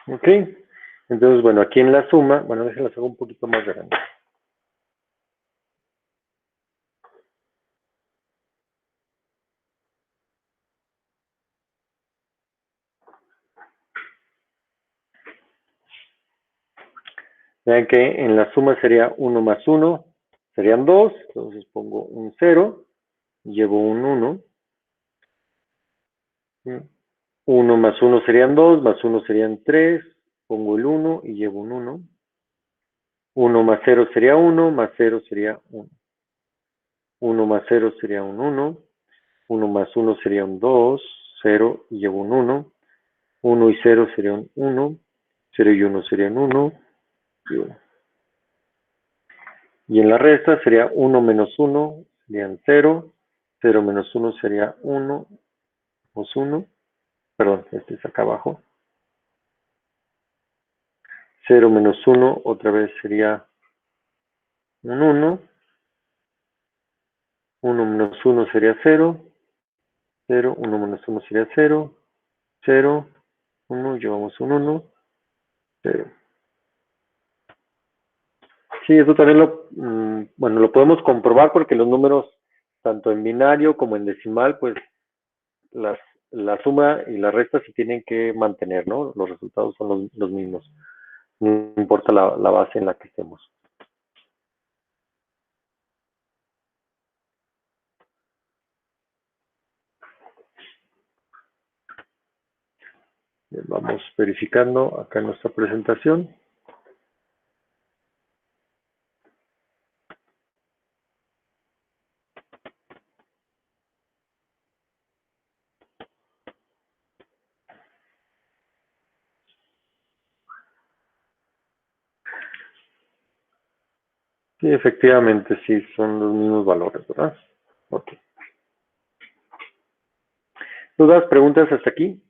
Ok, entonces, bueno, aquí en la suma, bueno, déjenlas hago un poquito más grande. Vean que en la suma sería 1 más 1, serían 2, entonces pongo un 0, llevo un 1. 1 más 1 serían 2, más 1 serían 3, pongo el 1 y llevo un 1. 1 más 0 sería 1, más 0 sería 1. 1 más 0 sería un 1. 1 más 1 sería un 2, 0 y llevo un 1. 1 y 0 sería un 1. 0 y 1 serían 1 y 1. Y en la resta sería 1 menos 1 serían 0. 0 menos 1 sería 1 menos 1. Perdón, este es acá abajo. 0 menos 1 otra vez sería un 1. 1 menos 1 sería 0. 0, 1 menos 1 sería 0. 0. 1, llevamos un 1. Sí, eso también bueno, lo podemos comprobar porque los números, tanto en binario como en decimal, pues las, la suma y la resta se tienen que mantener, ¿no? Los resultados son los mismos. No importa la base en la que estemos. Bien, vamos verificando acá en nuestra presentación. Sí, efectivamente, sí, son los mismos valores, ¿verdad? Ok. ¿Dudas, preguntas hasta aquí?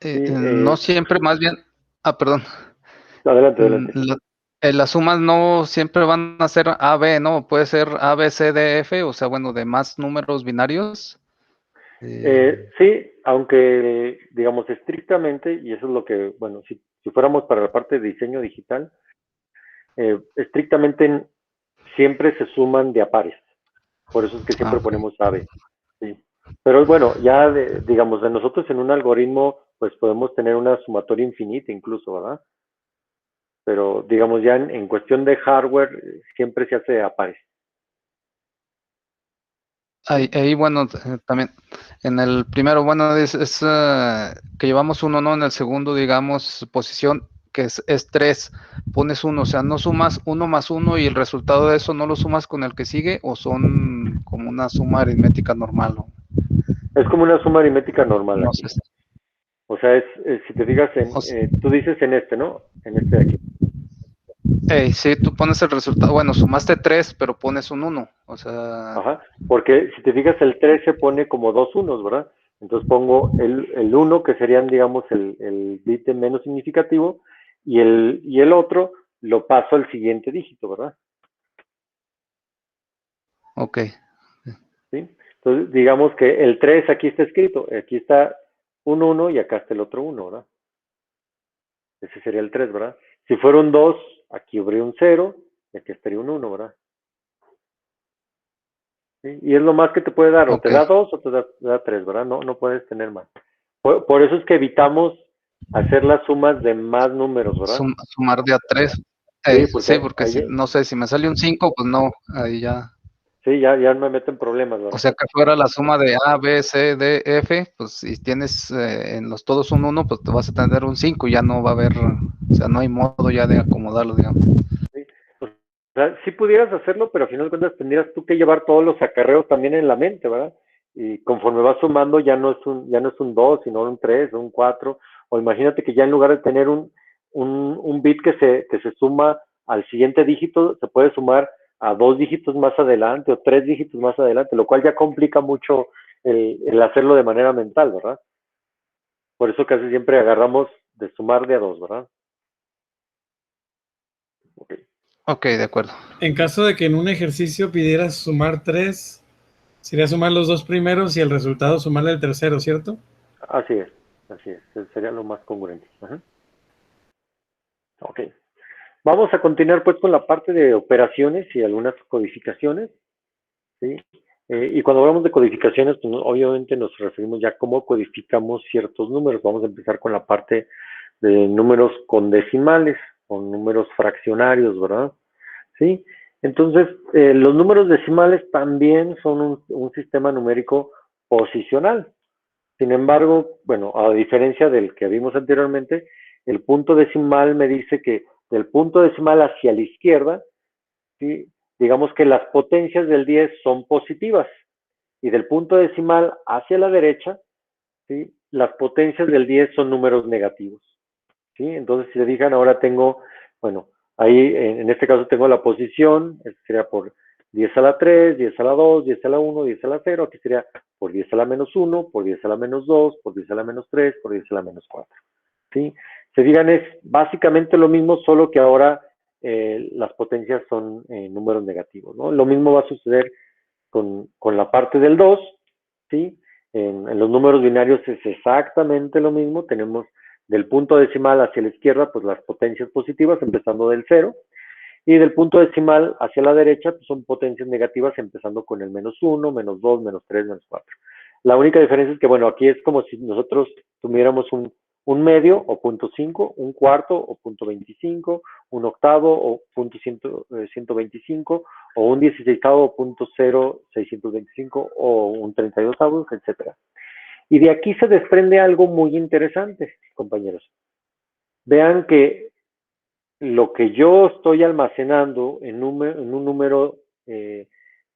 Sí, No siempre, más bien, perdón. adelante, adelante. Las sumas no siempre van a ser A, B, ¿no? Puede ser A, B, C, D, F, o sea, bueno, de más números binarios. Sí, aunque digamos estrictamente, y eso es lo que, bueno, si fuéramos para la parte de diseño digital, estrictamente siempre se suman de a pares. Por eso es que siempre Ok. ponemos AB. ¿Sí? Pero bueno, ya digamos, de nosotros en un algoritmo, pues podemos tener una sumatoria infinita incluso, ¿verdad? Pero digamos ya en cuestión de hardware, siempre se hace a pares. Ahí, bueno, también en el primero, bueno, es que llevamos uno, ¿no? En el segundo, digamos, posición, que es 3, pones uno, o sea, no sumas uno más uno y el resultado de eso no lo sumas con el que sigue, o son como una suma aritmética normal, ¿no? Es como una suma aritmética normal No aquí. sé. O sea, si te fijas O sea, tú dices en este, ¿no? En este de aquí. sí, tú pones el resultado, bueno, sumaste 3, pero pones un 1, o sea, Ajá, porque si te fijas el 3 se pone como dos unos, ¿verdad? Entonces pongo el 1 que serían, digamos, el bit menos significativo y el otro lo paso al siguiente dígito, ¿verdad? ok, ¿Sí? Entonces digamos que el 3 aquí está escrito, aquí está un 1 y acá está el otro 1, ¿verdad? Ese sería el 3, ¿verdad? Si fuera un 2, aquí habría un 0 y aquí estaría un 1, ¿verdad? ¿Sí? Y es lo más que te puede dar, o te ok. da 2 o te da 3, ¿verdad? No puedes tener más. Por eso es que evitamos hacer las sumas de más números, ¿verdad? Sumar de a 3. Sí, Sí, porque porque si, no sé, si me sale un 5, pues no, ahí ya. sí, ya me meten problemas, O ¿verdad? sea, que fuera la suma de A, B, C, D, F, pues si tienes en los todos un 1, pues te vas a tener un 5, ya no va a haber, o sea, no hay modo ya de acomodarlo, digamos. Sí. O sea, sí pudieras hacerlo, pero al final de cuentas tendrías tú que llevar todos los acarreos también en la mente, ¿verdad? Y conforme vas sumando ya no es un 2, sino un 3, un 4, o imagínate que ya en lugar de tener un bit que se suma al siguiente dígito, se puede sumar a dos dígitos más adelante o tres dígitos más adelante, lo cual ya complica mucho el hacerlo de manera mental, ¿verdad? Por eso casi siempre agarramos de sumar de a dos, ¿verdad? Ok. Ok, de acuerdo. En caso de que en un ejercicio pidieras sumar 3, sería sumar los dos primeros y el resultado sumarle el tercero, ¿cierto? Así es, así es. Sería lo más congruente. Ajá. Ok. Vamos a continuar pues con la parte de operaciones y algunas codificaciones, ¿sí? Y cuando hablamos de codificaciones, pues, obviamente nos referimos ya a cómo codificamos ciertos números. Vamos a empezar con la parte de números con decimales, con números fraccionarios, ¿verdad? ¿Sí? Entonces, los números decimales también son un sistema numérico posicional. Sin embargo, bueno, a diferencia del que vimos anteriormente, el punto decimal me dice que del punto decimal hacia la izquierda, ¿sí? Digamos que las potencias del 10 son positivas y del punto decimal hacia la derecha, ¿sí? Las potencias del 10 son números negativos. ¿Sí? Entonces, si se fijan, ahora tengo, bueno, ahí en este caso tengo la posición, sería por 10 a la 3, 10 a la 2, 10 a la 1, 10 a la 0, aquí sería por 10 a la menos 1, por 10 a la menos 2, por 10 a la menos 3, por 10 a la menos 4. ¿Sí? Se fijan, es básicamente lo mismo, solo que ahora las potencias son números negativos, ¿no? Lo mismo va a suceder con la parte del 2, ¿sí? En los números binarios es exactamente lo mismo. Tenemos del punto decimal hacia la izquierda, pues las potencias positivas, empezando del 0. Y del punto decimal hacia la derecha, pues son potencias negativas, empezando con el -1, -2, -3, -4. La única diferencia es que, bueno, aquí es como si nosotros tuviéramos un medio o 0.5, un cuarto o 0.25, un octavo o 0.125, o un 16avo o 0.625, o un 32avo, etcétera. Y de aquí se desprende algo muy interesante, compañeros. Vean que lo que yo estoy almacenando en un número, le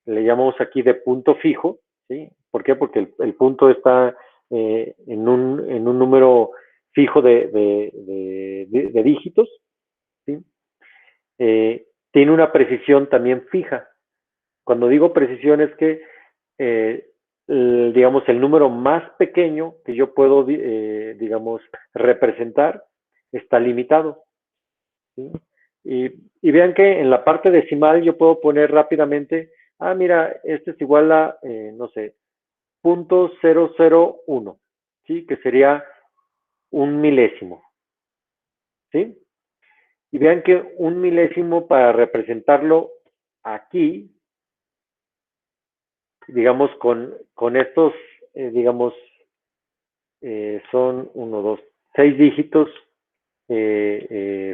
llamamos aquí de punto fijo, ¿sí? ¿Por qué? Porque el punto está en un número fijo de dígitos, ¿sí? Tiene una precisión también fija. Cuando digo precisión es que, digamos, el número más pequeño que yo puedo, digamos, representar está limitado, ¿sí? Y vean que en la parte decimal yo puedo poner rápidamente, mira, este es igual a, no sé, 0.001, ¿sí? Que sería un milésimo, ¿sí? Y vean que un milésimo, para representarlo aquí, digamos, con estos, digamos, son 1, 2, 6 dígitos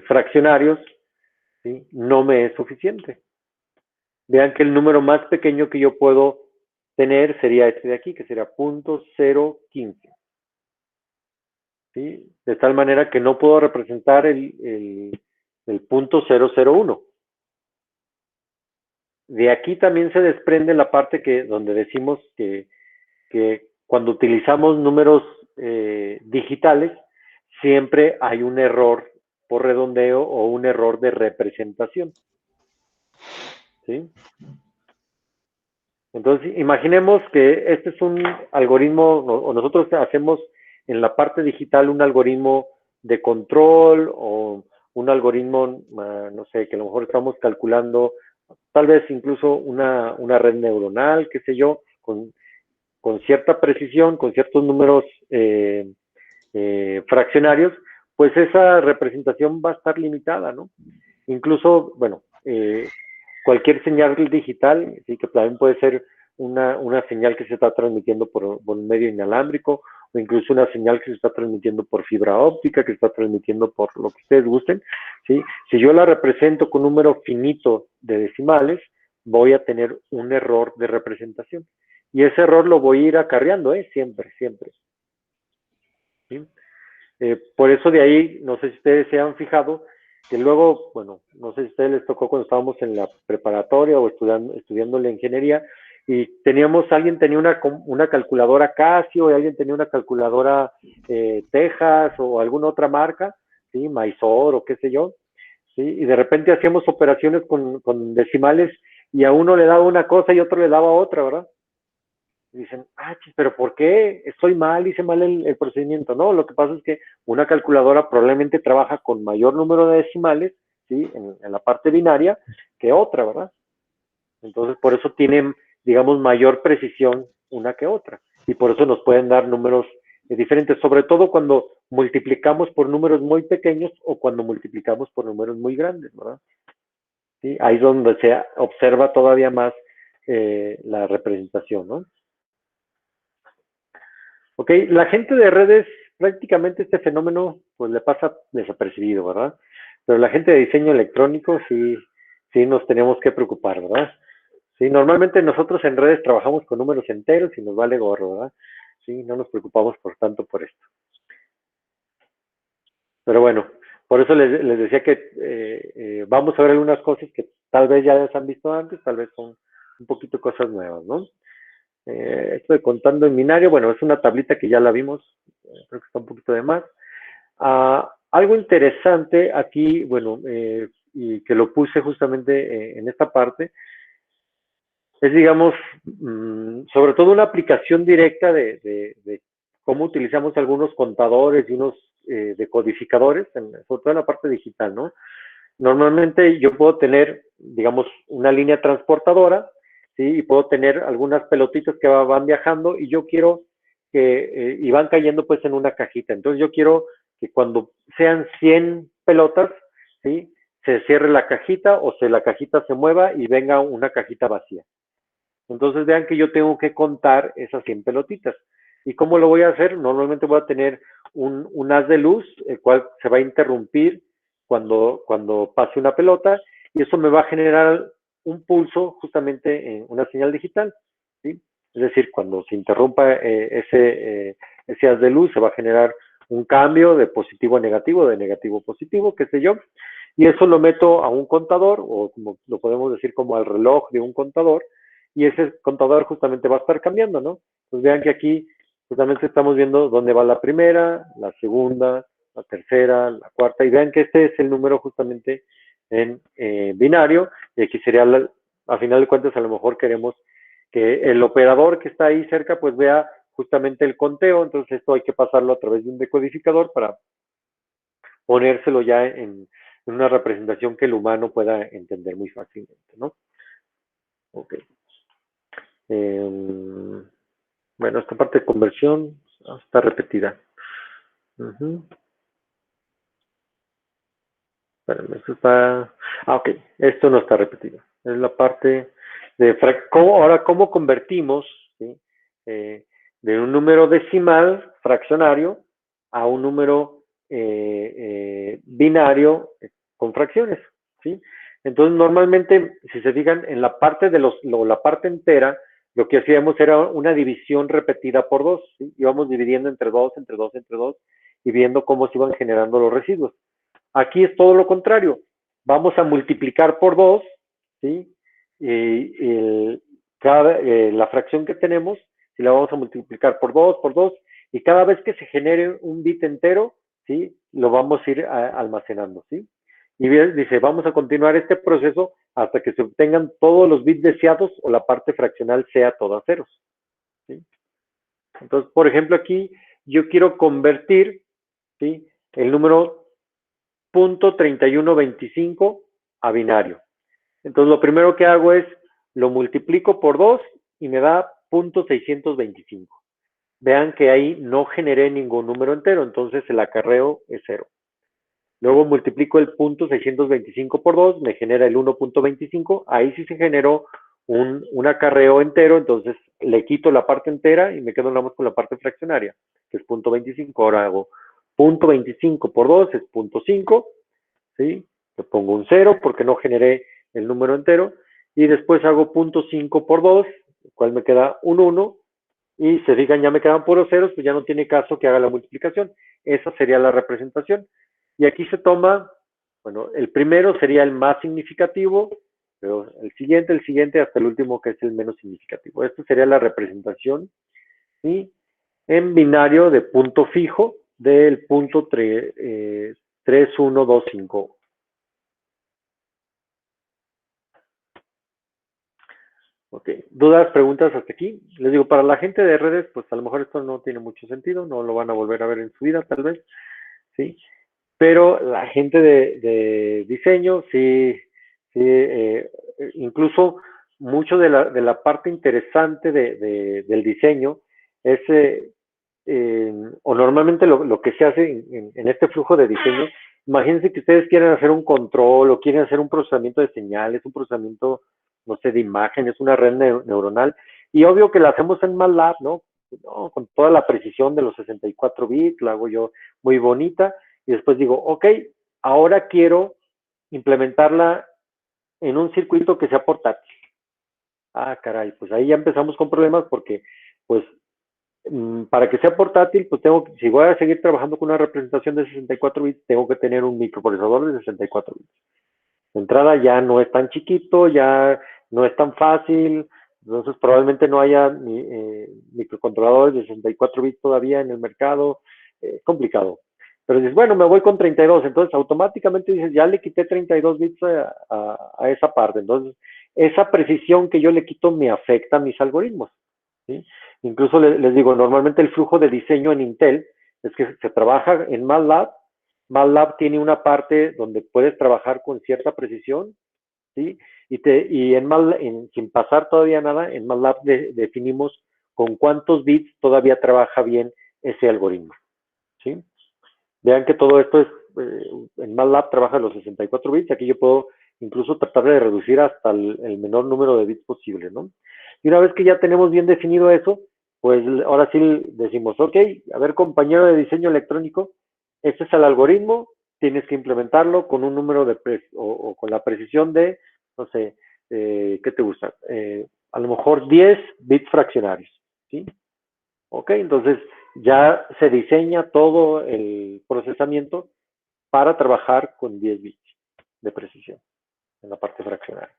fraccionarios, ¿sí? No me es suficiente. Vean que el número más pequeño que yo puedo tener sería este de aquí, que sería 0.015. ¿Sí? De tal manera que no puedo representar el 0.001. De aquí también se desprende la parte donde decimos que cuando utilizamos números digitales, siempre hay un error por redondeo o un error de representación, ¿sí? Entonces, imaginemos que este es un algoritmo, o nosotros hacemos en la parte digital un algoritmo de control, o un algoritmo, no sé, que a lo mejor estamos calculando, tal vez incluso una red neuronal, qué sé yo, con cierta precisión, con ciertos números fraccionarios, pues esa representación va a estar limitada, ¿no? Incluso, bueno, cualquier señal digital, sí, que también puede ser una señal que se está transmitiendo por un medio inalámbrico, o incluso una señal que se está transmitiendo por fibra óptica, que se está transmitiendo por lo que ustedes gusten, ¿sí? Si yo la represento con un número finito de decimales, voy a tener un error de representación. Y ese error lo voy a ir acarreando, siempre, siempre. ¿Sí? Por eso de ahí, no sé si ustedes se han fijado, que luego, bueno, no sé si a ustedes les tocó cuando estábamos en la preparatoria o estudiando la ingeniería, y alguien tenía una calculadora Casio, y alguien tenía una calculadora Texas o alguna otra marca, ¿sí? Mysore o qué sé yo, ¿sí? Y de repente hacíamos operaciones con decimales, y a uno le daba una cosa y otro le daba otra, ¿verdad? Y dicen, pero ¿por qué? Estoy mal, hice mal el procedimiento. No, lo que pasa es que una calculadora probablemente trabaja con mayor número de decimales, ¿sí? En la parte binaria que otra, ¿verdad? Entonces, por eso tienen, digamos, mayor precisión una que otra. Y por eso nos pueden dar números diferentes, sobre todo cuando multiplicamos por números muy pequeños o cuando multiplicamos por números muy grandes, ¿verdad? ¿Sí? Ahí es donde se observa todavía más la representación, ¿no? Ok, la gente de redes, prácticamente este fenómeno pues le pasa desapercibido, ¿verdad? Pero la gente de diseño electrónico sí nos tenemos que preocupar, ¿verdad? Sí, normalmente nosotros en redes trabajamos con números enteros y nos vale gorro, ¿verdad? Sí, no nos preocupamos por tanto por esto. Pero bueno, por eso les decía que vamos a ver algunas cosas que tal vez ya las han visto antes, tal vez son un poquito cosas nuevas, ¿no? Esto de contando en binario, bueno, es una tablita que ya la vimos, creo que está un poquito de más. Algo interesante aquí, bueno, y que lo puse justamente en esta parte, es, digamos, sobre todo una aplicación directa de cómo utilizamos algunos contadores y unos decodificadores, sobre todo en la parte digital, ¿no? Normalmente yo puedo tener, digamos, una línea transportadora, ¿sí? Y puedo tener algunas pelotitas que van viajando, y yo quiero que, y van cayendo pues en una cajita. Entonces yo quiero que cuando sean 100 pelotas, ¿sí? Se cierre la cajita o la cajita se mueva y venga una cajita vacía. Entonces vean que yo tengo que contar esas 100 pelotitas. ¿Y cómo lo voy a hacer? Normalmente voy a tener un haz de luz, el cual se va a interrumpir cuando pase una pelota, y eso me va a generar un pulso justamente en una señal digital, ¿sí? Es decir, cuando se interrumpa ese haz de luz, se va a generar un cambio de positivo a negativo, de negativo a positivo, qué sé yo, y eso lo meto a un contador, o como lo podemos decir como al reloj de un contador, y ese contador justamente va a estar cambiando, ¿no? Pues vean que aquí justamente estamos viendo dónde va la primera, la segunda, la tercera, la cuarta, y vean que este es el número justamente en binario, y aquí sería, a final de cuentas, a lo mejor queremos que el operador que está ahí cerca, pues vea justamente el conteo, entonces esto hay que pasarlo a través de un decodificador para ponérselo ya en una representación que el humano pueda entender muy fácilmente, ¿no? Ok. Bueno, esta parte de conversión está repetida. Espérame, esto está... ok, esto no está repetido. Es la parte de... ahora, ¿cómo convertimos, ¿sí? De un número decimal fraccionario a un número binario con fracciones, ¿sí? Entonces, normalmente, si se fijan, en la parte de la parte entera, lo que hacíamos era una división repetida por 2, ¿sí? Íbamos dividiendo entre 2, entre 2, entre 2, y viendo cómo se iban generando los residuos. Aquí es todo lo contrario. Vamos a multiplicar por 2, ¿sí? La fracción que tenemos, si la vamos a multiplicar por 2, y cada vez que se genere un bit entero, ¿sí? Lo vamos a ir almacenando, ¿sí? Y dice, vamos a continuar este proceso hasta que se obtengan todos los bits deseados o la parte fraccional sea toda ceros, ¿sí? Entonces, por ejemplo, aquí yo quiero convertir, ¿sí? El número .3125 a binario. Entonces, lo primero que hago es, lo multiplico por 2 y me da .625. Vean que ahí no generé ningún número entero, entonces el acarreo es 0. Luego multiplico el .625 por 2, me genera el 1.25, ahí sí se generó un acarreo entero, entonces le quito la parte entera y me quedo nada más con la parte fraccionaria, que es .25. Ahora hago .25 por 2 es .5, ¿sí? Le pongo un 0 porque no generé el número entero, y después hago .5 por 2, el cual me queda un 1, y se fijan, ya me quedan puros ceros, pues ya no tiene caso que haga la multiplicación. Esa sería la representación. Y aquí se toma, bueno, el primero sería el más significativo, pero el siguiente, hasta el último que es el menos significativo. Esta sería la representación, ¿sí? En binario de punto fijo del punto 3125. Ok, ¿dudas, preguntas hasta aquí? Les digo, para la gente de redes, pues a lo mejor esto no tiene mucho sentido, no lo van a volver a ver en su vida, tal vez, ¿sí? Pero la gente de diseño, sí, incluso mucho de la parte interesante del diseño es, o normalmente lo que se hace en este flujo de diseño, imagínense que ustedes quieren hacer un control o quieren hacer un procesamiento de señales, un procesamiento, no sé, de imágenes, una red neuronal, y obvio que la hacemos en MATLAB, ¿no? Con toda la precisión de los 64 bits, la hago yo muy bonita, y después digo, ok, ahora quiero implementarla en un circuito que sea portátil. Ah, caray, pues ahí ya empezamos con problemas porque, pues, para que sea portátil, pues si voy a seguir trabajando con una representación de 64 bits, tengo que tener un microprocesador de 64 bits. De entrada ya no es tan chiquito, ya no es tan fácil, entonces probablemente no haya microcontroladores de 64 bits todavía en el mercado, complicado. Pero dices, bueno, me voy con 32, entonces automáticamente dices, ya le quité 32 bits a esa parte, entonces esa precisión que yo le quito me afecta a mis algoritmos, ¿sí? Incluso les digo, normalmente el flujo de diseño en Intel es que se trabaja en MATLAB. MATLAB tiene una parte donde puedes trabajar con cierta precisión, ¿sí? Y sin pasar todavía nada, en MATLAB definimos con cuántos bits todavía trabaja bien ese algoritmo, ¿sí? Vean que todo esto es, en MATLAB trabaja los 64 bits, aquí yo puedo incluso tratar de reducir hasta el menor número de bits posible, ¿no? Y una vez que ya tenemos bien definido eso, pues ahora sí decimos, ok, a ver, compañero de diseño electrónico, este es el algoritmo, tienes que implementarlo con un número de, o con la precisión de, no sé, ¿qué te gusta? A lo mejor 10 bits fraccionarios, ¿sí? Ok, entonces ya se diseña todo el procesamiento para trabajar con 10 bits de precisión en la parte fraccionaria,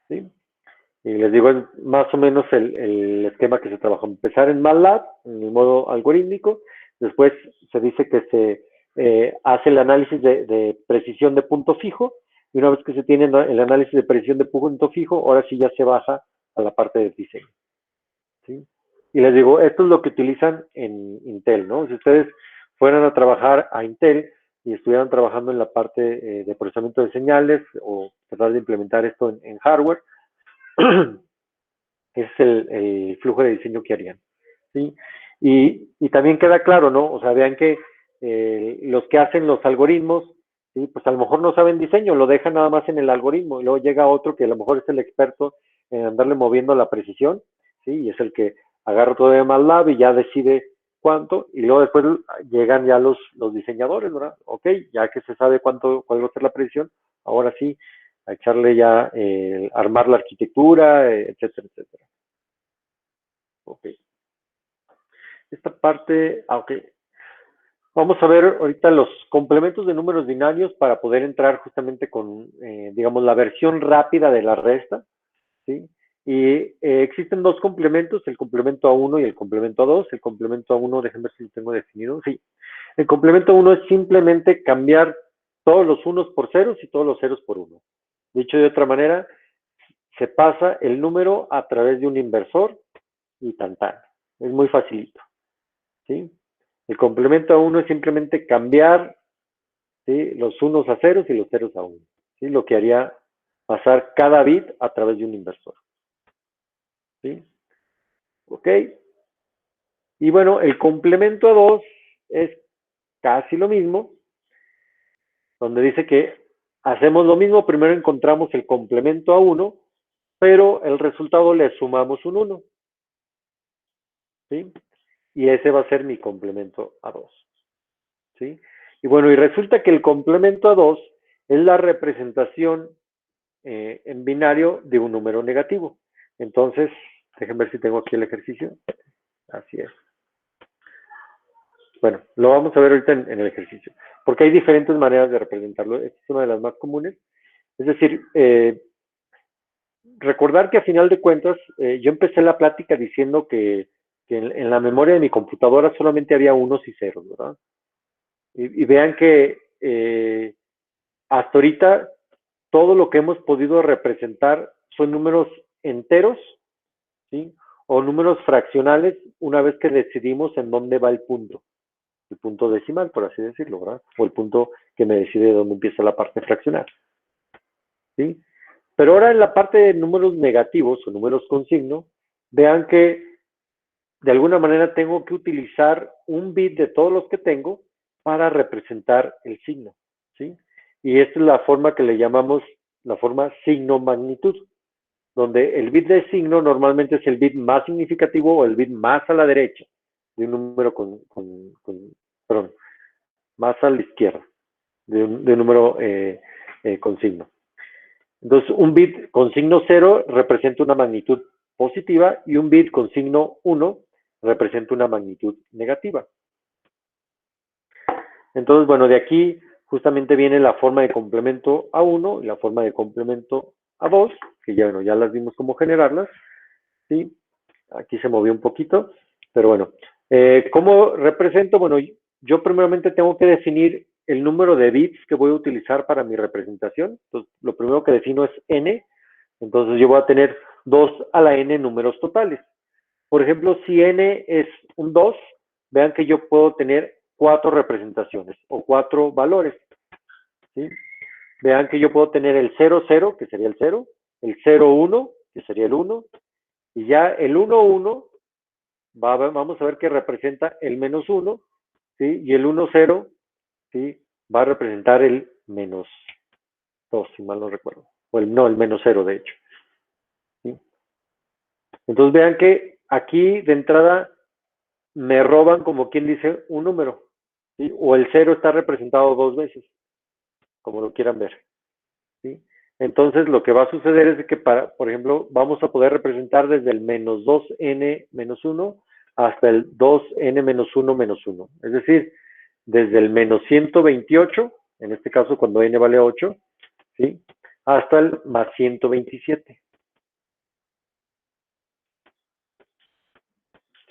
¿sí? Y les digo, es más o menos el esquema que se trabaja. Empezar en MATLAB, en el modo algorítmico, después se dice que se hace el análisis de precisión de punto fijo, y una vez que se tiene el análisis de precisión de punto fijo, ahora sí ya se baja a la parte de diseño, ¿sí? Y les digo, esto es lo que utilizan en Intel, ¿no? Si ustedes fueran a trabajar a Intel y estuvieran trabajando en la parte de procesamiento de señales o tratar de implementar esto en hardware, es el flujo de diseño que harían, ¿sí? Y también queda claro, ¿no? O sea, vean que los que hacen los algoritmos, ¿sí? Pues a lo mejor no saben diseño, lo dejan nada más en el algoritmo y luego llega otro que a lo mejor es el experto en andarle moviendo la precisión, ¿sí? Y es el que agarra todo de MATLAB y ya decide cuánto, y luego después llegan ya los diseñadores, ¿verdad? Ok, ya que se sabe cuál va a ser la precisión, ahora sí, a echarle ya, armar la arquitectura, etcétera, etcétera. Ok. Esta parte, ok. Vamos a ver ahorita los complementos de números binarios para poder entrar justamente con, digamos, la versión rápida de la resta, ¿sí? Y existen dos complementos, el complemento A1 y el complemento A2. El complemento A1, déjenme ver si lo tengo definido. Sí. El complemento A1 es simplemente cambiar todos los unos por ceros y todos los ceros por uno. Dicho de otra manera, se pasa el número a través de un inversor y tan tan. Es muy facilito, ¿sí? El complemento A1 es simplemente cambiar, ¿sí?, los unos a ceros y los ceros a uno, ¿sí? Lo que haría pasar cada bit a través de un inversor, ¿sí? Ok. Y bueno, el complemento A2 es casi lo mismo, donde dice que hacemos lo mismo, primero encontramos el complemento A1, pero el resultado le sumamos un 1, ¿sí? Y ese va a ser mi complemento A2, ¿sí? Y bueno, y resulta que el complemento A2 es la representación en binario de un número negativo. Entonces, déjenme ver si tengo aquí el ejercicio. Así es. Bueno, lo vamos a ver ahorita en el ejercicio, porque hay diferentes maneras de representarlo. Esta es una de las más comunes. Es decir, recordar que a final de cuentas, yo empecé la plática diciendo que en la memoria de mi computadora solamente había unos y ceros, ¿verdad? Y vean que hasta ahorita todo lo que hemos podido representar son números enteros, ¿sí? O números fraccionales una vez que decidimos en dónde va el punto decimal, por así decirlo, ¿verdad? O el punto que me decide dónde empieza la parte fraccional, ¿sí? Pero ahora en la parte de números negativos o números con signo, vean que de alguna manera tengo que utilizar un bit de todos los que tengo para representar el signo, ¿sí? Y esta es la forma que le llamamos la forma signo-magnitud, donde el bit de signo normalmente es el bit más significativo o el bit más a la derecha de un número perdón, más a la izquierda de un número con signo. Entonces, un bit con signo 0 representa una magnitud positiva y un bit con signo 1 representa una magnitud negativa. Entonces, bueno, de aquí justamente viene la forma de complemento A1 y la forma de complemento A2, que ya, bueno, ya las vimos cómo generarlas, ¿sí? Aquí se movió un poquito, pero bueno. ¿Cómo represento? Bueno, yo primeramente tengo que definir el número de bits que voy a utilizar para mi representación. Entonces, lo primero que defino es n. Entonces, yo voy a tener 2 a la n números totales. Por ejemplo, si n es un 2, vean que yo puedo tener 4 representaciones o 4 valores, ¿sí? Vean que yo puedo tener el 0, 0, que sería el 0, el 0, 1, que sería el 1, y ya el 1, 1 vamos a ver que representa el menos 1, ¿sí? Y el 1, 0, ¿sí? Va a representar el menos 2, si mal no recuerdo. O el menos 0, de hecho. ¿Sí? Entonces vean que aquí de entrada me roban, como quien dice, un número. ¿Sí? O el 0 está representado 2 veces, como lo quieran ver. ¿Sí? Entonces lo que va a suceder es que, por ejemplo, vamos a poder representar desde el menos 2n menos 1 hasta el 2n menos 1 menos 1. Es decir, desde el menos 128, en este caso cuando n vale 8, ¿sí? Hasta el más 127.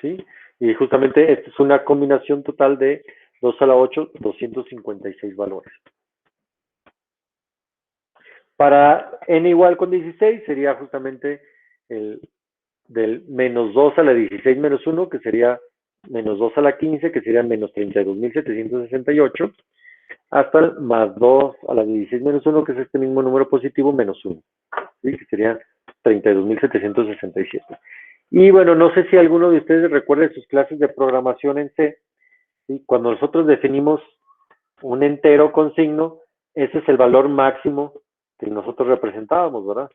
¿Sí? Y justamente esta es una combinación total de 2 a la 8, 256 valores. Para n igual con 16 sería justamente el del menos 2 a la 16 menos 1, que sería menos 2 a la 15, que sería menos 32.768, hasta el más 2 a la 16 menos 1, que es este mismo número positivo, menos 1, ¿sí? Que sería 32.767. Y bueno, no sé si alguno de ustedes recuerde sus clases de programación en C, ¿sí? Cuando nosotros definimos un entero con signo, ese es el valor máximo que nosotros representábamos, ¿verdad?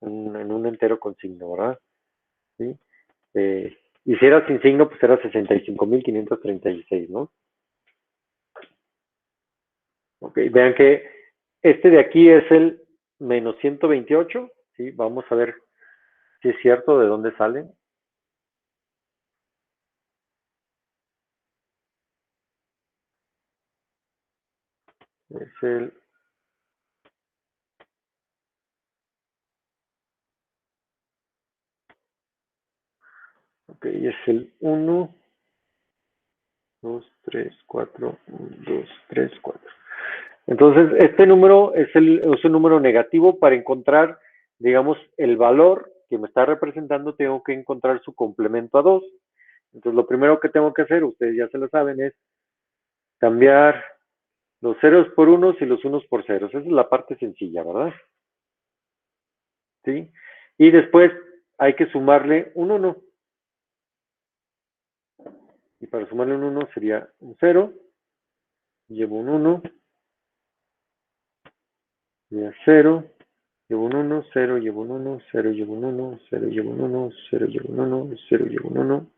En un entero con signo, ¿verdad? ¿Sí? Y si era sin signo, pues era 65.536, ¿no? Ok, vean que este de aquí es el menos 128, ¿sí? Vamos a ver si es cierto de dónde salen. Es el... Ok, es el 1, 2, 3, 4, 1, 2, 3, 4. Entonces, este número es un número negativo. Para encontrar, digamos, el valor que me está representando, tengo que encontrar su complemento a 2. Entonces, lo primero que tengo que hacer, ustedes ya se lo saben, es cambiar los ceros por unos y los unos por ceros. Esa es la parte sencilla, ¿verdad? ¿Sí? Y después hay que sumarle un 1. Y para sumarle un 1 sería un 0. Llevo un 1. Sería 0. Llevo un 1, 0, llevo un 1, 0, llevo un 1, 0, llevo un 1, 0, llevo un 1, 0, llevo un 1.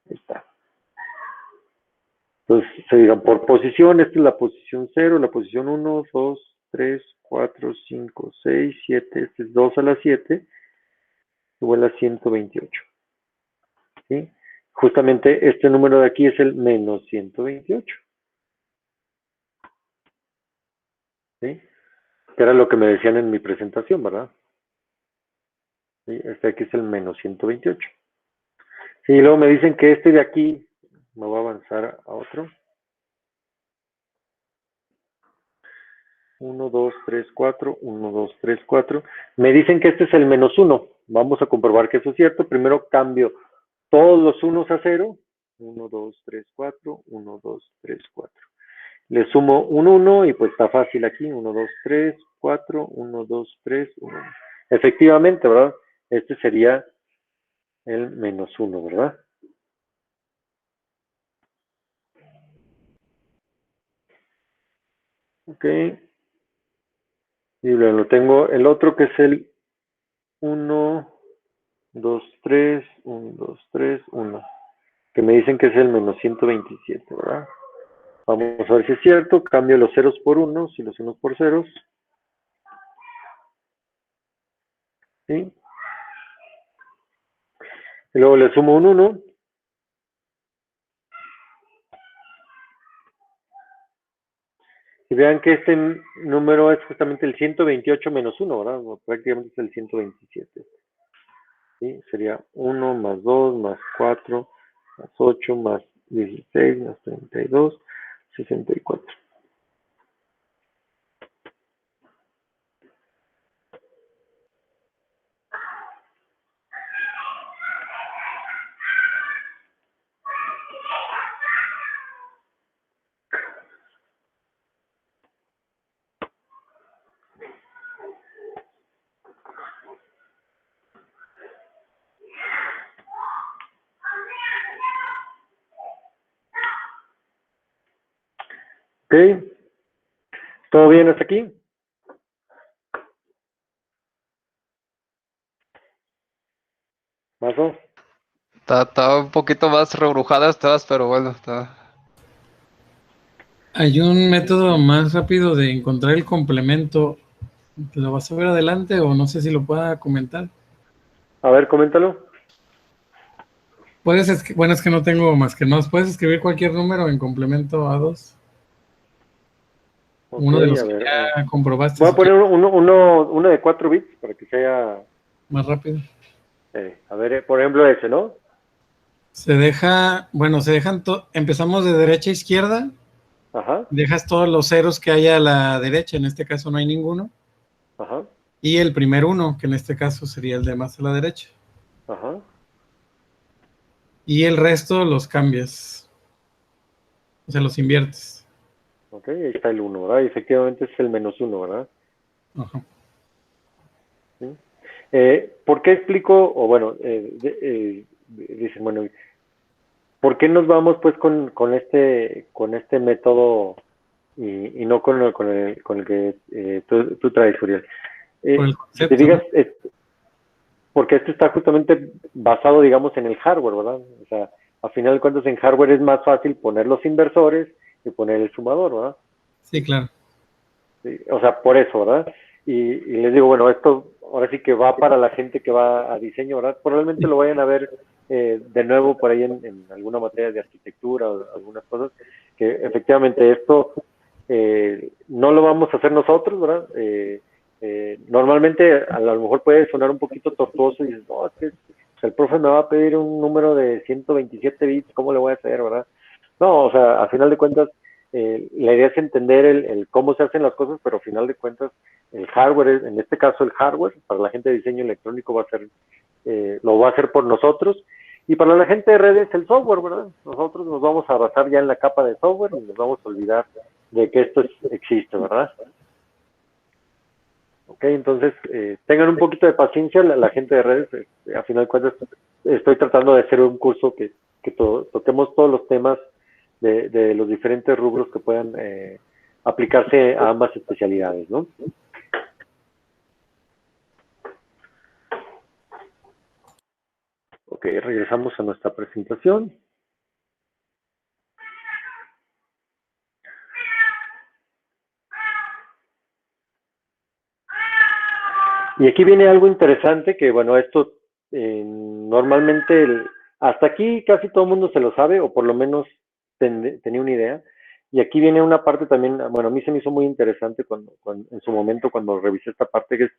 Ahí está. Entonces, se digan por posición, esta es la posición 0, la posición 1, 2, 3, 4, 5, 6, 7, este es 2 a la 7, igual a 128. ¿Sí? Justamente este número de aquí es el menos 128. ¿Sí? Que era lo que me decían en mi presentación, ¿verdad? ¿Sí? Este aquí es el menos 128. Sí, y luego me dicen que este de aquí, me voy a avanzar a otro. 1, 2, 3, 4, 1, 2, 3, 4. Me dicen que este es el menos 1. Vamos a comprobar que eso es cierto. Primero cambio todos los unos a 0. 1, 2, 3, 4, 1, 2, 3, 4. Le sumo un 1 y pues está fácil aquí. 1, 2, 3, 4, 1, 2, 3, 1. Efectivamente, ¿verdad? Este sería el menos 1, ¿verdad? Ok. Y lo tengo el otro que es el 1, 2, 3, 1, 2, 3, 1. Que me dicen que es el menos 127, ¿verdad? Vamos a ver si es cierto. Cambio los ceros por unos y los unos por ceros. ¿Sí? Y luego le sumo un 1. Y vean que este número es justamente el 128 menos 1, ¿verdad? O prácticamente es el 127. ¿Sí? Sería 1 más 2 más 4 más 8 más 16 más 32, 64. Ok. ¿Todo bien hasta aquí? ¿Mazo? Está un poquito más rebrujada estas, pero bueno, está. Hay un método más rápido de encontrar el complemento. ¿Lo vas a ver adelante o no sé si lo pueda comentar? A ver, coméntalo. Bueno, es que no tengo más que nos. ¿Puedes escribir cualquier número en complemento a 2? Ok, Uno de los a que ver. ya comprobaste, Voy a si poner quieres, uno de 4 bits para que sea, más rápido. a ver, por ejemplo ese, ¿no? Se deja, bueno, empezamos de derecha a izquierda, Ajá, dejas todos los ceros que hay a la derecha, en este caso no hay ninguno, ajá, y el primer uno, que en este caso sería el de más a la derecha. ajá. Y el resto los cambias, o sea, los inviertes. Ok, ahí está el 1, ¿verdad? Y efectivamente es el -1, ¿verdad? Ajá. ¿Sí? ¿Por qué explico, o bueno, dicen, bueno, ¿por qué nos vamos pues con este método y no con el que tú traes, Uriel? Por el Si te concepto, ¿no? digas, porque esto está justamente basado, digamos, en el hardware, ¿verdad? O sea, a final de cuentas en hardware es más fácil poner los inversores y poner el sumador, ¿verdad? Sí, claro. Sí, o sea, por eso, ¿verdad? Y les digo, bueno, esto ahora sí que va para la gente que va a diseño, ¿verdad? Probablemente lo vayan a ver de nuevo por ahí en alguna materia de arquitectura o algunas cosas, que efectivamente esto no lo vamos a hacer nosotros, ¿verdad? Normalmente a lo mejor puede sonar un poquito tortuoso y dices, no, es que el profe me va a pedir un número de 127 bits, ¿cómo le voy a hacer, verdad? No, o sea, a final de cuentas, la idea es entender el cómo se hacen las cosas, pero a final de cuentas, el hardware, en este caso el hardware, para la gente de diseño electrónico va a ser, lo va a hacer por nosotros, y para la gente de redes el software, ¿verdad? Nosotros nos vamos a basar ya en la capa de software y nos vamos a olvidar de que esto existe, ¿verdad? Ok, entonces tengan un poquito de paciencia la gente de redes, a final de cuentas estoy tratando de hacer un curso que toquemos todos los temas de los diferentes rubros que puedan aplicarse a ambas especialidades, ¿no? Ok, regresamos a nuestra presentación. Y aquí viene algo interesante que, bueno, esto normalmente, hasta aquí casi todo el mundo se lo sabe, o por lo menos tenía una idea. Y aquí viene una parte también, bueno, a mí se me hizo muy interesante en su momento cuando revisé esta parte, que es,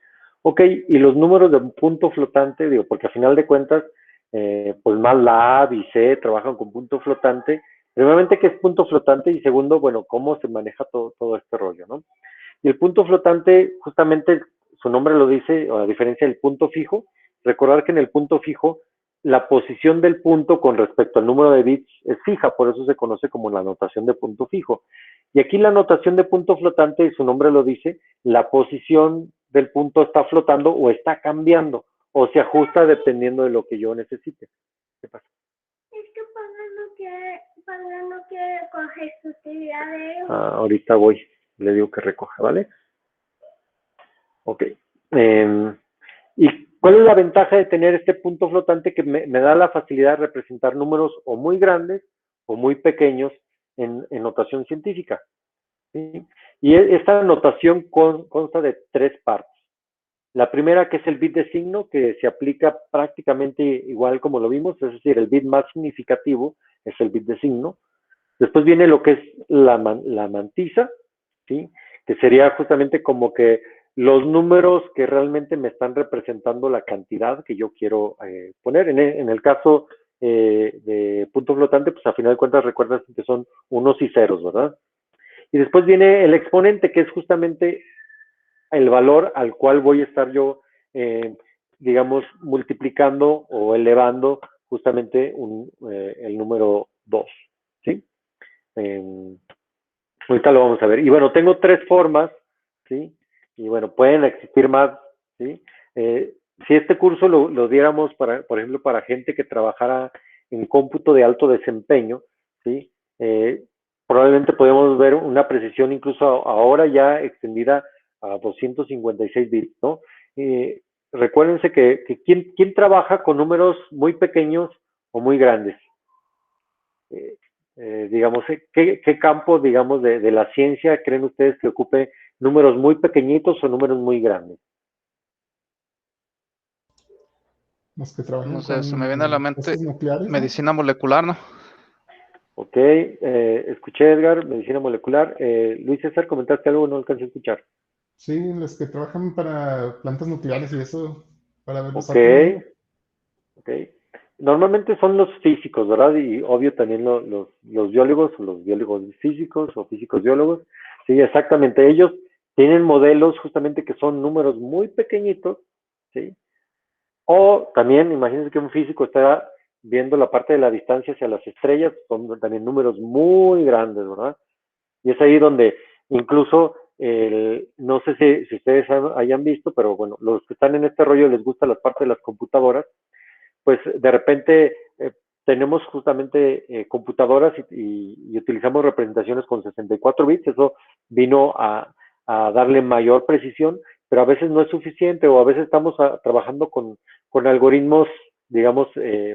ok, y los números de punto flotante, digo, porque a final de cuentas, pues más la A, B y C trabajan con punto flotante. Primeramente, ¿qué es punto flotante? Y segundo, bueno, ¿cómo se maneja todo este rollo, no? Y el punto flotante, justamente su nombre lo dice, a diferencia del punto fijo, recordar que en el punto fijo la posición del punto con respecto al número de bits es fija, por eso se conoce como la notación de punto fijo. Y aquí la notación de punto flotante, su nombre lo dice, la posición del punto está flotando o está cambiando o se ajusta dependiendo de lo que yo necesite. ¿Qué pasa? Es que Pablo no quiere coger su tiradero. Ahorita voy, le digo que recoja, ¿vale? Ok. ¿Y cuál es la ventaja de tener este punto flotante que me da la facilidad de representar números o muy grandes o muy pequeños en notación científica? ¿Sí? Y esta notación consta de 3 partes. La primera, que es el bit de signo, que se aplica prácticamente igual como lo vimos, es decir, el bit más significativo es el bit de signo. Después viene lo que es la mantisa, ¿sí? Que sería justamente como que los números que realmente me están representando la cantidad que yo quiero poner. En el caso de punto flotante, pues a final de cuentas recuerdas que son unos y ceros, ¿verdad? Y después viene el exponente, que es justamente el valor al cual voy a estar yo, digamos, multiplicando o elevando justamente el número 2, ¿sí? Ahorita lo vamos a ver. Y bueno, tengo 3 formas, ¿sí? Y bueno, pueden existir más, ¿sí? Si este curso lo diéramos, por ejemplo, para gente que trabajara en cómputo de alto desempeño, ¿sí? probablemente podemos ver una precisión incluso ahora ya extendida a 256 bits, ¿no? Recuérdense que ¿quién trabaja con números muy pequeños o muy grandes? Digamos, ¿qué campo, digamos, de la ciencia creen ustedes que ocupe números muy pequeñitos o números muy grandes? Los que trabajan No sé, con se me viene a la mente cosas nucleares, ¿no? medicina molecular, ¿no? Ok, escuché Edgar, medicina molecular. Luis César, comentaste algo, no alcancé a escuchar. Sí, los que trabajan para plantas nucleares y eso, para ver los Ok, átomos, ¿no? ok. Normalmente son los físicos, ¿verdad? Y obvio también los biólogos, o los biólogos físicos o físicos biólogos. Sí, exactamente. Ellos tienen modelos justamente que son números muy pequeñitos, ¿sí? O también, imagínense que un físico está viendo la parte de la distancia hacia las estrellas, son también números muy grandes, ¿verdad? Y es ahí donde incluso, no sé si ustedes hayan visto, pero bueno, los que están en este rollo les gusta la parte de las computadoras, pues de repente tenemos justamente computadoras y utilizamos representaciones con 64 bits, eso vino a darle mayor precisión, pero a veces no es suficiente o a veces estamos trabajando con algoritmos, digamos,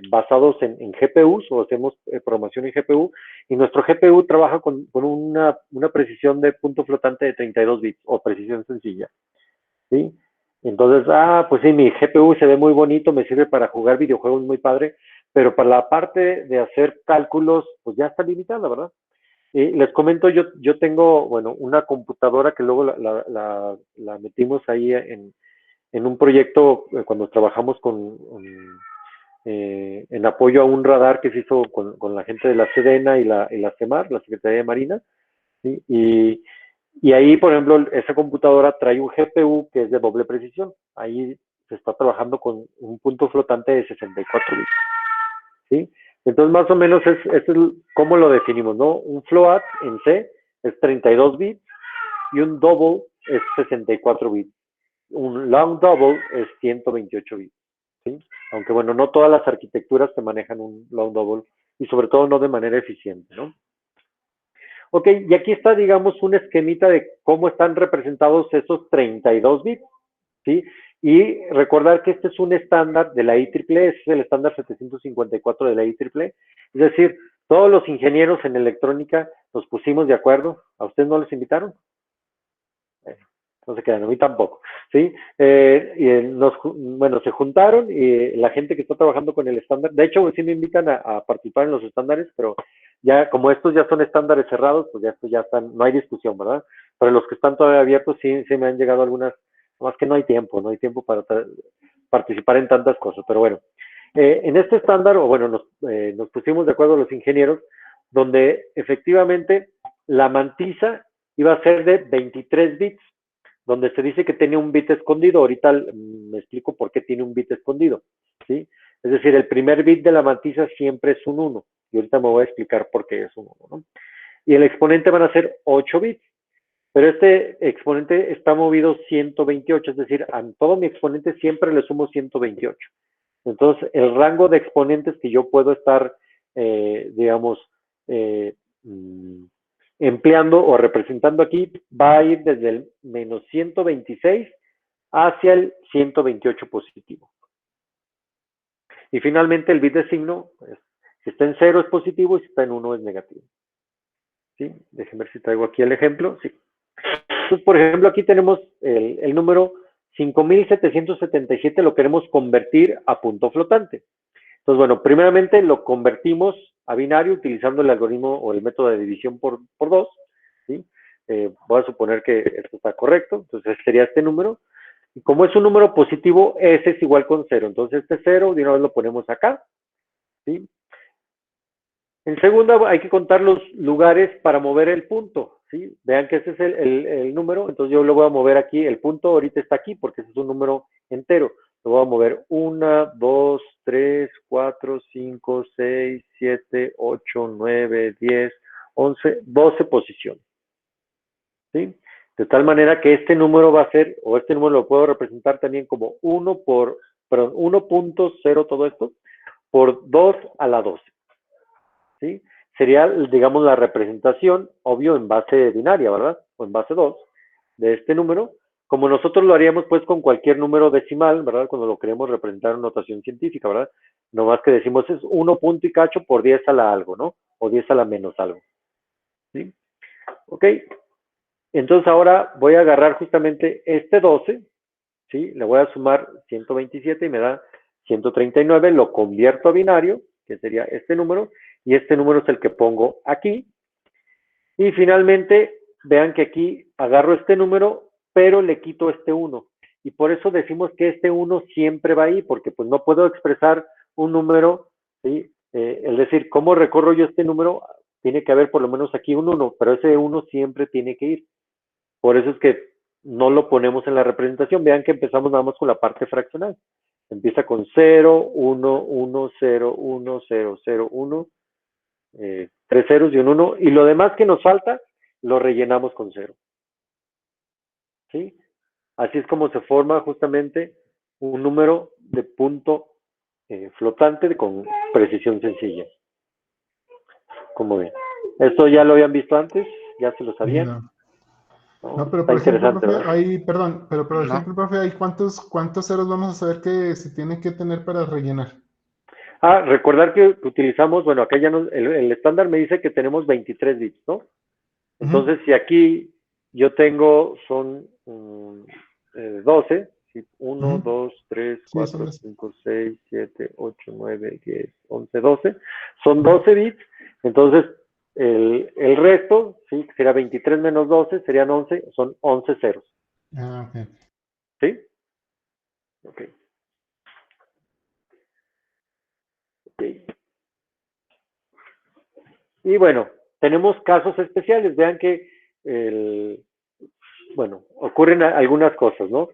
basados en GPUs o hacemos programación en GPU y nuestro GPU trabaja con una precisión de punto flotante de 32 bits o precisión sencilla, ¿sí? Entonces, pues sí, mi GPU se ve muy bonito, me sirve para jugar videojuegos muy padre, pero para la parte de hacer cálculos, pues ya está limitada, ¿verdad? Y les comento, yo tengo, bueno, una computadora que luego la metimos ahí en un proyecto cuando trabajamos en apoyo a un radar que se hizo con la gente de la Sedena y la CEMAR, la Secretaría de Marina, ¿sí? Y ahí, por ejemplo, esa computadora trae un GPU que es de doble precisión. Ahí se está trabajando con un punto flotante de 64 bits, ¿sí? Entonces, más o menos es cómo lo definimos, ¿no? Un float en C es 32 bits y un double es 64 bits. Un long double es 128 bits, ¿sí? Aunque, bueno, no todas las arquitecturas te manejan un long double y sobre todo no de manera eficiente, ¿no? Ok, y aquí está, digamos, un esquemita de cómo están representados esos 32 bits, ¿sí? Y recordar que este es un estándar de la IEEE, es el estándar 754 de la IEEE, es decir, todos los ingenieros en electrónica nos pusimos de acuerdo, ¿a ustedes no les invitaron? No se quedan, a mí tampoco, ¿sí? Bueno, se juntaron y la gente que está trabajando con el estándar, de hecho, sí me invitan a participar en los estándares, pero ya, como estos ya son estándares cerrados, pues ya estos ya están, no hay discusión, ¿verdad? Pero los que están todavía abiertos, sí me han llegado algunas, más que no hay tiempo para participar en tantas cosas, pero bueno. En este estándar, o bueno, nos pusimos de acuerdo los ingenieros, donde efectivamente la mantisa iba a ser de 23 bits, donde se dice que tiene un bit escondido. Ahorita me explico por qué tiene un bit escondido, ¿sí? Es decir, el primer bit de la mantisa siempre es un 1, y ahorita me voy a explicar por qué es un 1, ¿no? Y el exponente van a ser 8 bits, pero este exponente está movido 128, es decir, a todo mi exponente siempre le sumo 128. Entonces, el rango de exponentes que yo puedo estar, digamos, eh, empleando o representando aquí va a ir desde el menos 126 hacia el 128 positivo. Y finalmente el bit de signo, pues, si está en 0 es positivo y si está en 1 es negativo. ¿Sí? Déjenme ver si traigo aquí el ejemplo. Sí. Entonces, por ejemplo, aquí tenemos el número 5777, lo queremos convertir a punto flotante. Entonces, bueno, primeramente lo convertimos a binario utilizando el algoritmo o el método de división por 2, ¿sí? Voy a suponer que esto está correcto, entonces sería este número. Y como es un número positivo, S es igual con 0. Entonces este 0 de una vez lo ponemos acá, ¿sí? En segunda hay que contar los lugares para mover el punto, ¿sí? Vean que ese es el número, entonces yo lo voy a mover aquí, el punto ahorita está aquí porque ese es un número entero. Lo voy a mover 1, 2, 3, 4, 5, 6, 7, 8, 9, 10, 11, 12 posiciones, ¿sí? De tal manera que este número va a ser, o este número lo puedo representar también como 1.0 todo esto, por 2 a la 12. ¿Sí? sería, digamos, la representación, obvio, en base binaria, ¿verdad? O en base 2 de este número, como nosotros lo haríamos pues con cualquier número decimal, ¿verdad? Cuando lo queremos representar en notación científica, ¿verdad? No más que decimos es 1 punto y cacho por 10 a la algo, ¿no? O 10 a la menos algo. ¿Sí? Ok. Entonces ahora voy a agarrar justamente este 12, ¿sí? Le voy a sumar 127 y me da 139, lo convierto a binario, que sería este número, y este número es el que pongo aquí. Y finalmente, vean que aquí agarro este número, pero le quito este 1. Y por eso decimos que este 1 siempre va ahí, porque pues no puedo expresar un número, ¿sí? Es decir, ¿cómo recorro yo este número? Tiene que haber por lo menos aquí un 1, pero ese 1 siempre tiene que ir. Por eso es que no lo ponemos en la representación. Vean que empezamos nada más con la parte fraccional. Empieza con 0, 1, 1, 0, 1, 0, 0, 1, 3 ceros y un 1. Y lo demás que nos falta, lo rellenamos con 0. ¿Sí? Así es como se forma justamente un número de punto flotante con precisión sencilla. Como ven. Esto ya lo habían visto antes, ya se lo sabían. No, pero Está por ejemplo, interesante, profe, ¿verdad? ahí, perdón, pero por No. ejemplo, profe, ¿hay cuántos ceros vamos a saber que se tienen que tener para rellenar? Recordar que utilizamos, bueno, acá ya el estándar me dice que tenemos 23 bits, ¿no? Entonces, si aquí yo tengo, son 12, ¿sí? 1, 2, 3, Sí, son 4, las... 5, 6, 7, 8, 9, 10, 11, 12. Son 12 bits, entonces el resto, ¿sí? Que será 23 menos 12, serían 11, son 11 ceros. Ah, ok. ¿Sí? Ok. Okay. Y bueno, tenemos casos especiales. Vean que, bueno, ocurren algunas cosas, ¿no?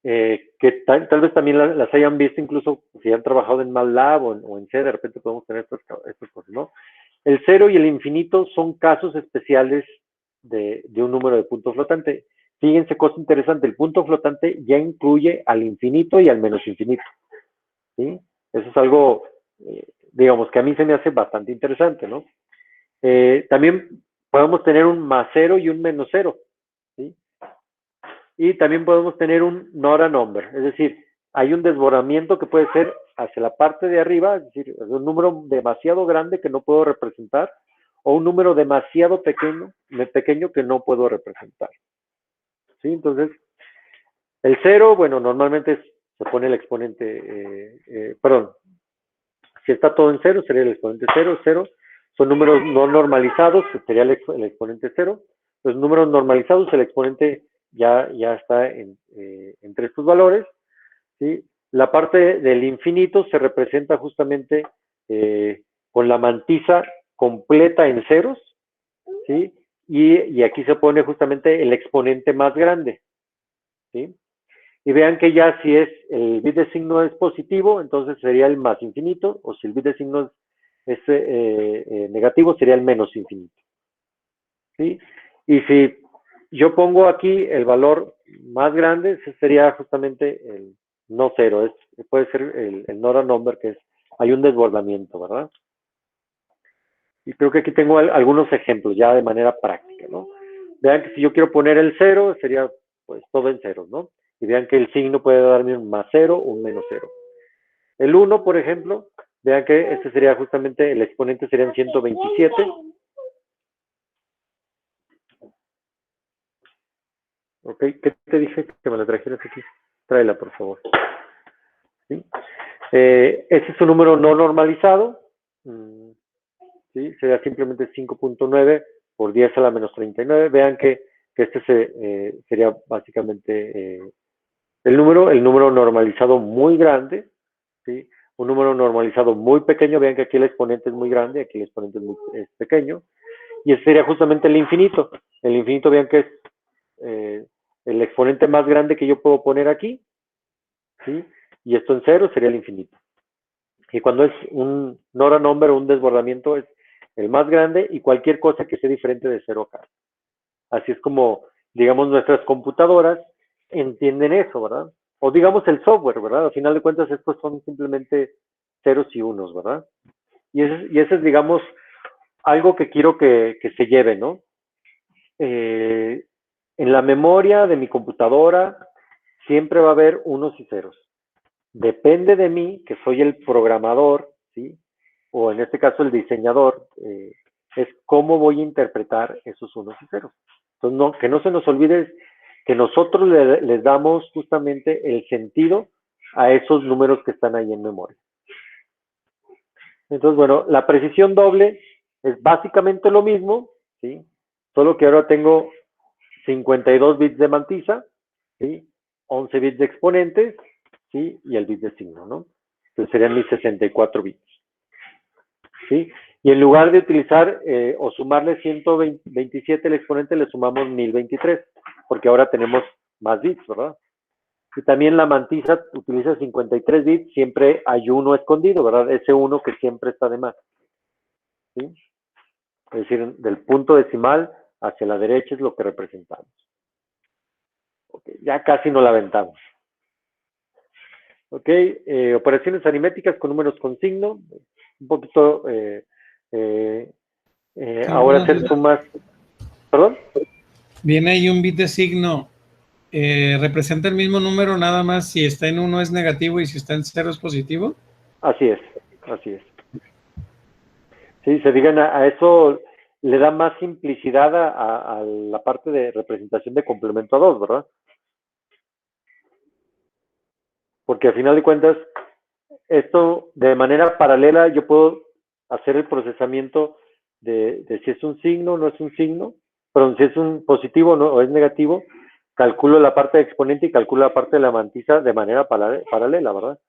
Que tal vez también las hayan visto, incluso si han trabajado en MATLAB o en C, de repente podemos tener estas cosas, ¿no? El 0 y el infinito son casos especiales de un número de punto flotante. Fíjense, cosa interesante, el punto flotante ya incluye al infinito y al menos infinito, ¿sí? Eso es algo, digamos, que a mí se me hace bastante interesante, ¿no? También podemos tener un más 0 y un menos 0, ¿sí? Y también podemos tener un not a number, es decir, hay un desbordamiento que puede ser hacia la parte de arriba, es decir, un número demasiado grande que no puedo representar, o un número demasiado pequeño que no puedo representar. ¿Sí? Entonces, el 0, bueno, normalmente se pone el exponente, perdón, si está todo en 0, sería el exponente 0, 0. Son números no normalizados, sería el exponente 0. Los números normalizados, el exponente ya está entre estos valores. ¿Sí? La parte del infinito se representa justamente con la mantisa completa en ceros, ¿sí? Y aquí se pone justamente el exponente más grande, ¿sí? Y vean que ya si el bit de signo es positivo, entonces sería el más infinito, o si el bit de signo es negativo, sería el menos infinito, ¿sí? Y si yo pongo aquí el valor más grande, ese sería justamente el no cero, puede ser el not a number, que es, hay un desbordamiento, ¿verdad? Y creo que aquí tengo algunos ejemplos ya de manera práctica, ¿no? Vean que si yo quiero poner el 0, sería pues todo en ceros, ¿no? Y vean que el signo puede darme un más 0 o un menos 0. El 1, por ejemplo, vean que este sería justamente, el exponente serían 127. ¿Ok? ¿Qué te dije que me la trajeras aquí? Tráela, por favor. ¿Sí? Este es un número no normalizado. ¿Sí? Sería simplemente 5.9 por 10 a la menos 39. Vean que este sería básicamente el número normalizado muy grande, ¿sí? Un número normalizado muy pequeño. Vean que aquí el exponente es muy grande, aquí el exponente es pequeño. Y ese sería justamente el infinito. El infinito, vean que es el exponente más grande que yo puedo poner aquí, ¿sí? Y esto en cero sería el infinito. Y cuando es un not a number o un desbordamiento, es el más grande y cualquier cosa que sea diferente de 0 acá. Así es como, digamos, nuestras computadoras entienden eso, ¿verdad? O digamos el software, ¿verdad? Al final de cuentas, estos son simplemente ceros y unos, ¿verdad? Y ese es, digamos, algo que quiero que se lleve, ¿no? En la memoria de mi computadora siempre va a haber unos y ceros. Depende de mí, que soy el programador, ¿sí? O en este caso el diseñador, es cómo voy a interpretar esos unos y ceros. Entonces, no, que no se nos olvide que nosotros les damos justamente el sentido a esos números que están ahí en memoria. Entonces, bueno, la precisión doble es básicamente lo mismo, ¿sí? Solo que ahora tengo 52 bits de mantisa, ¿sí? 11 bits de exponentes, ¿sí? Y el bit de signo, ¿no? Entonces serían mis 64 bits, ¿sí? Y en lugar de utilizar o sumarle 127 al exponente, le sumamos 1023, porque ahora tenemos más bits, ¿verdad? Y también la mantisa utiliza 53 bits, siempre hay uno escondido, ¿verdad? Ese uno que siempre está de más, ¿sí? Es decir, del punto decimal hacia la derecha es lo que representamos. Okay, ya casi no la aventamos. Ok, operaciones aritméticas con números con signo, un poquito, ahora hacer sumas, ¿perdón? Viene ahí un bit de signo, representa el mismo número, nada más si está en 1 es negativo y si está en 0 es positivo. Así es, así es. Sí, se digan a eso le da más simplicidad a la parte de representación de complemento a 2, ¿verdad? Porque al final de cuentas, esto de manera paralela yo puedo hacer el procesamiento de si es un signo o no es un signo, pero si es un positivo o es negativo, calculo la parte de exponente y calculo la parte de la mantisa de manera paralela, ¿verdad?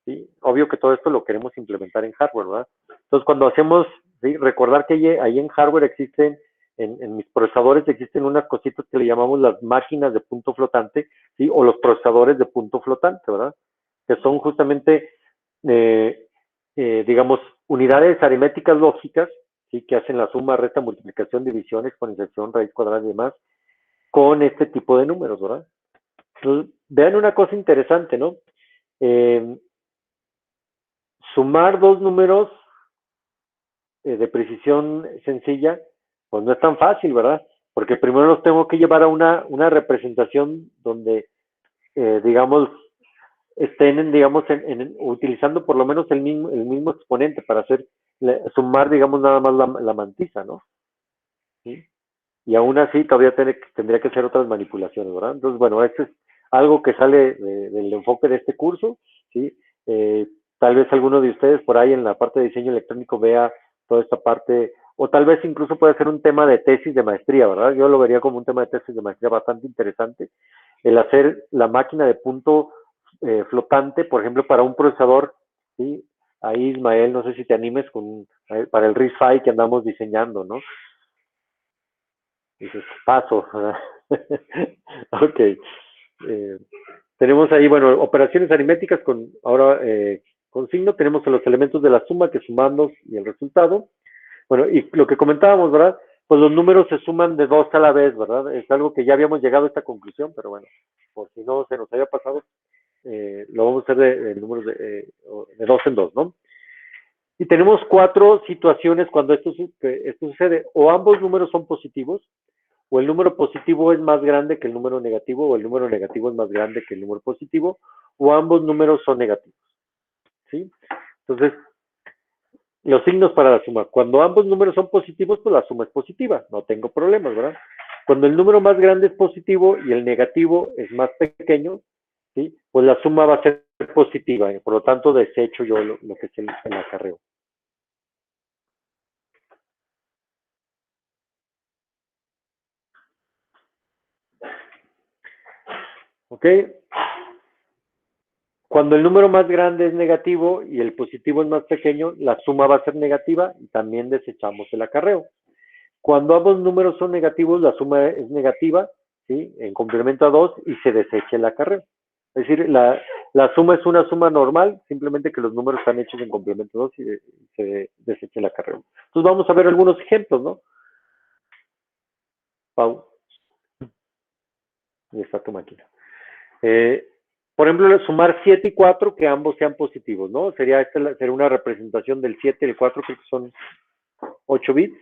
¿Sí? Obvio que todo esto lo queremos implementar en hardware, ¿verdad? Entonces, cuando hacemos, ¿sí? Recordar que ahí en hardware existen, en mis procesadores existen unas cositas que le llamamos las máquinas de punto flotante, ¿sí? O los procesadores de punto flotante, ¿verdad? Que son justamente, digamos, unidades aritméticas lógicas, ¿sí? Que hacen la suma, resta, multiplicación, división, exponenciación, raíz cuadrada y demás, con este tipo de números, ¿verdad? Entonces, vean una cosa interesante, ¿no? Sumar dos números de precisión sencilla, pues no es tan fácil, ¿verdad? Porque primero los tengo que llevar a una representación donde, digamos, estén, digamos, utilizando por lo menos el mismo exponente para hacer, sumar, digamos, nada más la mantisa, ¿no? ¿Sí? Y aún así todavía tendría que hacer otras manipulaciones, ¿verdad? Entonces, bueno, esto es algo que sale del enfoque de este curso, ¿sí? Tal vez alguno de ustedes por ahí en la parte de diseño electrónico vea toda esta parte, o tal vez incluso puede ser un tema de tesis de maestría, ¿verdad? Yo lo vería como un tema de tesis de maestría bastante interesante, el hacer la máquina de punto flotante, por ejemplo, para un procesador, ¿sí? Ahí, Ismael, no sé si te animes para el RISC-V que andamos diseñando, ¿no? Dices, paso. Ok. Tenemos ahí, bueno, operaciones aritméticas ahora con signo. Tenemos los elementos de la suma que sumamos y el resultado. Bueno, y lo que comentábamos, ¿verdad? Pues los números se suman de 2 a la vez, ¿verdad? Es algo que ya habíamos llegado a esta conclusión, pero bueno, por si no se nos había pasado, lo vamos a hacer de números de 2 en 2, ¿no? Y tenemos 4 situaciones cuando esto sucede. O ambos números son positivos, o el número positivo es más grande que el número negativo, o el número negativo es más grande que el número positivo, o ambos números son negativos, ¿sí? Entonces, los signos para la suma. Cuando ambos números son positivos, pues la suma es positiva, no tengo problemas, ¿verdad? Cuando el número más grande es positivo y el negativo es más pequeño, ¿sí? Pues la suma va a ser positiva, por lo tanto desecho yo lo que es el acarreo. ¿Ok? Cuando el número más grande es negativo y el positivo es más pequeño, la suma va a ser negativa y también desechamos el acarreo. Cuando ambos números son negativos, la suma es negativa, ¿sí? En complemento a 2 y se desecha el acarreo. Es decir, la suma es una suma normal, simplemente que los números están hechos en complemento a 2 y se desecha el acarreo. Entonces vamos a ver algunos ejemplos, ¿no? Pau. Y está tu máquina. Por ejemplo, sumar 7 y 4, que ambos sean positivos, ¿no? Sería una representación del 7 y el 4, que son 8 bits.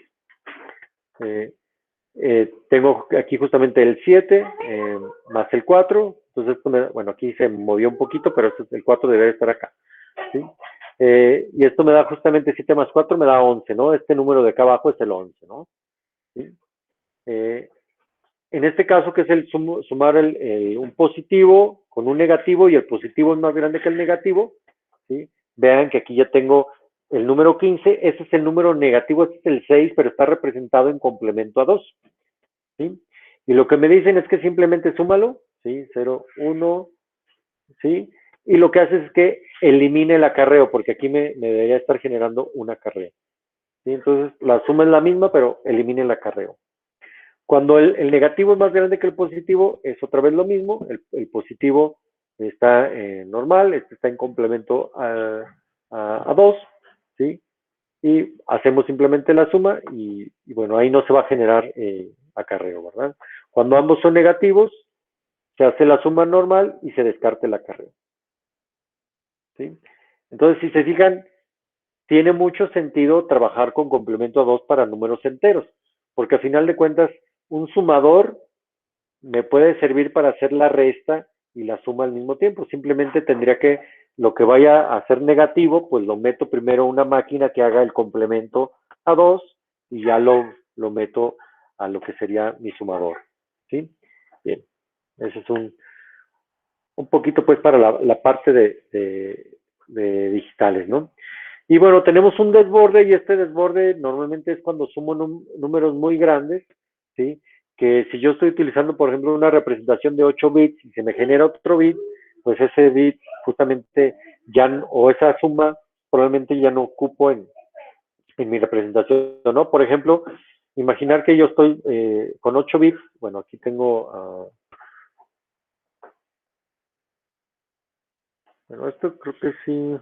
Tengo aquí justamente el 7 más el 4. Entonces, esto bueno, aquí se movió un poquito, pero el 4 debe estar acá. ¿Sí? Y esto me da justamente 7 más 4, me da 11, ¿no? Este número de acá abajo es el 11, ¿no? ¿Sí? En este caso, que es el sumar un positivo con un negativo, y el positivo es más grande que el negativo, ¿sí? Vean que aquí ya tengo el número 15, ese es el número negativo, este es el 6, pero está representado en complemento a 2, ¿sí? Y lo que me dicen es que simplemente súmalo, ¿sí? 0, 1, ¿sí? Y lo que hace es que elimine el acarreo, porque aquí me debería estar generando un acarreo, ¿sí? Entonces, la suma es la misma, pero elimine el acarreo. Cuando el negativo es más grande que el positivo, es otra vez lo mismo. El positivo está normal, este está en complemento a 2, ¿sí? Y hacemos simplemente la suma y bueno, ahí no se va a generar acarreo, ¿verdad? Cuando ambos son negativos, se hace la suma normal y se descarta el acarreo, ¿sí? Entonces, si se fijan, tiene mucho sentido trabajar con complemento a 2 para números enteros, porque al final de cuentas, un sumador me puede servir para hacer la resta y la suma al mismo tiempo. Simplemente tendría que, lo que vaya a ser negativo, pues lo meto primero a una máquina que haga el complemento a 2 y ya lo meto a lo que sería mi sumador. ¿Sí? Bien, ese es un poquito pues para la parte de digitales, ¿no? Y bueno, tenemos un desborde, y este desborde normalmente es cuando sumo números muy grandes, ¿sí? Que si yo estoy utilizando, por ejemplo, una representación de 8 bits y se me genera otro bit, pues ese bit justamente ya, o esa suma probablemente ya no ocupo en mi representación, ¿no? Por ejemplo, imaginar que yo estoy con 8 bits, bueno, aquí tengo, bueno, esto creo que sí,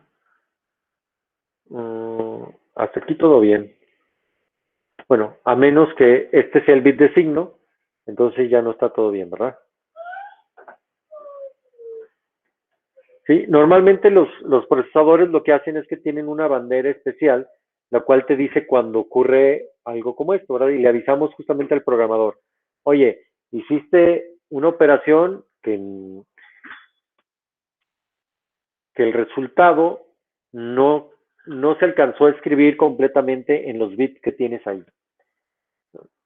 hasta aquí todo bien. Bueno, a menos que este sea el bit de signo, entonces ya no está todo bien, ¿verdad? Sí, normalmente los procesadores lo que hacen es que tienen una bandera especial, la cual te dice cuando ocurre algo como esto, ¿verdad? Y le avisamos justamente al programador, oye, hiciste una operación que el resultado no se alcanzó a escribir completamente en los bits que tienes ahí.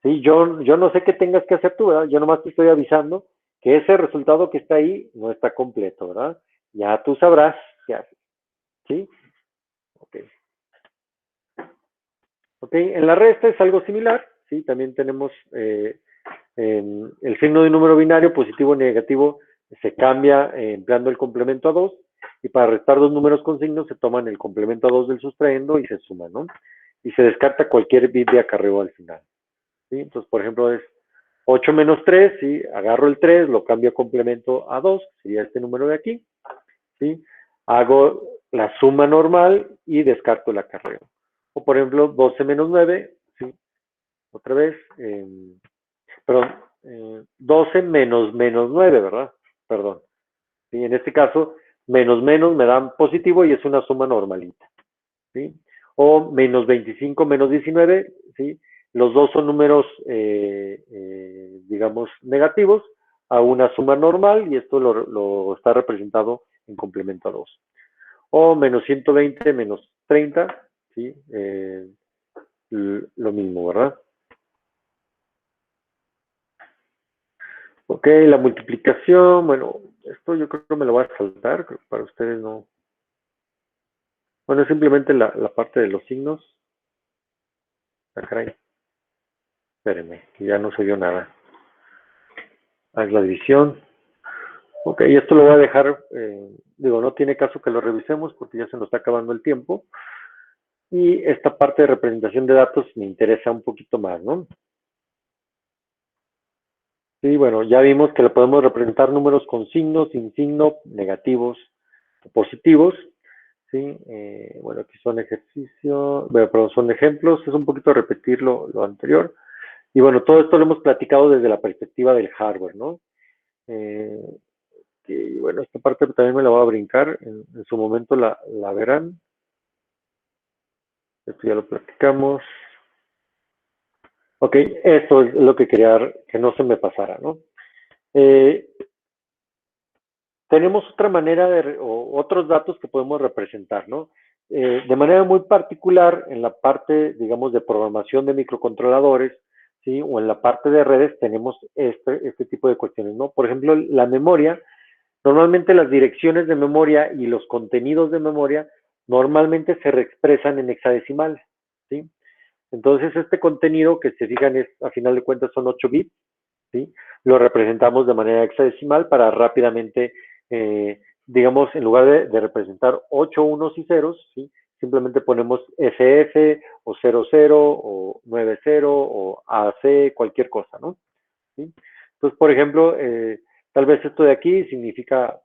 Sí, yo no sé qué tengas que hacer tú, ¿verdad? Yo nomás te estoy avisando que ese resultado que está ahí no está completo, ¿verdad? Ya tú sabrás qué haces, ¿sí? Ok. Ok, en la resta es algo similar, ¿sí? También tenemos el signo de número binario, positivo o negativo, se cambia empleando el complemento a 2, y para restar dos números con signos se toman el complemento a 2 del sustraendo y se suman, ¿no? Y se descarta cualquier bit de acarreo al final, ¿sí? Entonces, por ejemplo, es 8 menos 3, ¿sí? Agarro el 3, lo cambio a complemento a 2, sería este número de aquí, ¿sí? Hago la suma normal y descarto el acarreo. O por ejemplo, 12 menos 9, ¿sí? Otra vez, perdón, 12 menos 9, ¿verdad? Perdón. ¿Sí? En este caso, menos me dan positivo y es una suma normalita, ¿sí? O menos 25 menos 19, ¿sí? Los dos son números, digamos, negativos a una suma normal, y esto lo está representado en complemento a 2. O menos 120 menos 30, ¿sí? Lo mismo, ¿verdad? Ok, la multiplicación, bueno, esto yo creo que me lo voy a saltar, creo que para ustedes no. Bueno, es simplemente la parte de los signos. Ah, caray. Espérenme, que ya no se vio nada. Haz la división. Ok, esto lo voy a dejar, digo, no tiene caso que lo revisemos porque ya se nos está acabando el tiempo. Y esta parte de representación de datos me interesa un poquito más, ¿no? Sí, bueno, ya vimos que le podemos representar números con signo, sin signo, negativos, positivos, ¿sí? Bueno, aquí son ejercicios, bueno, perdón, son ejemplos, es un poquito repetir lo anterior. Y bueno, todo esto lo hemos platicado desde la perspectiva del hardware, ¿no? Y bueno, esta parte también me la voy a brincar, en su momento la verán. Esto ya lo platicamos. Ok, esto es lo que quería que no se me pasara, ¿no? Tenemos otra manera o otros datos que podemos representar, ¿no? De manera muy particular, en la parte, digamos, de programación de microcontroladores, ¿sí? O en la parte de redes tenemos este tipo de cuestiones, ¿no? Por ejemplo, la memoria, normalmente las direcciones de memoria y los contenidos de memoria normalmente se reexpresan en hexadecimal, ¿sí? Entonces, este contenido que se fijan es, a final de cuentas, son 8 bits, ¿sí? Lo representamos de manera hexadecimal para rápidamente, digamos, en lugar de representar 8 unos y ceros, ¿sí? Simplemente ponemos FF o 00 o 90 o AC, cualquier cosa, ¿no? ¿Sí? Entonces, por ejemplo, tal vez esto de aquí significa,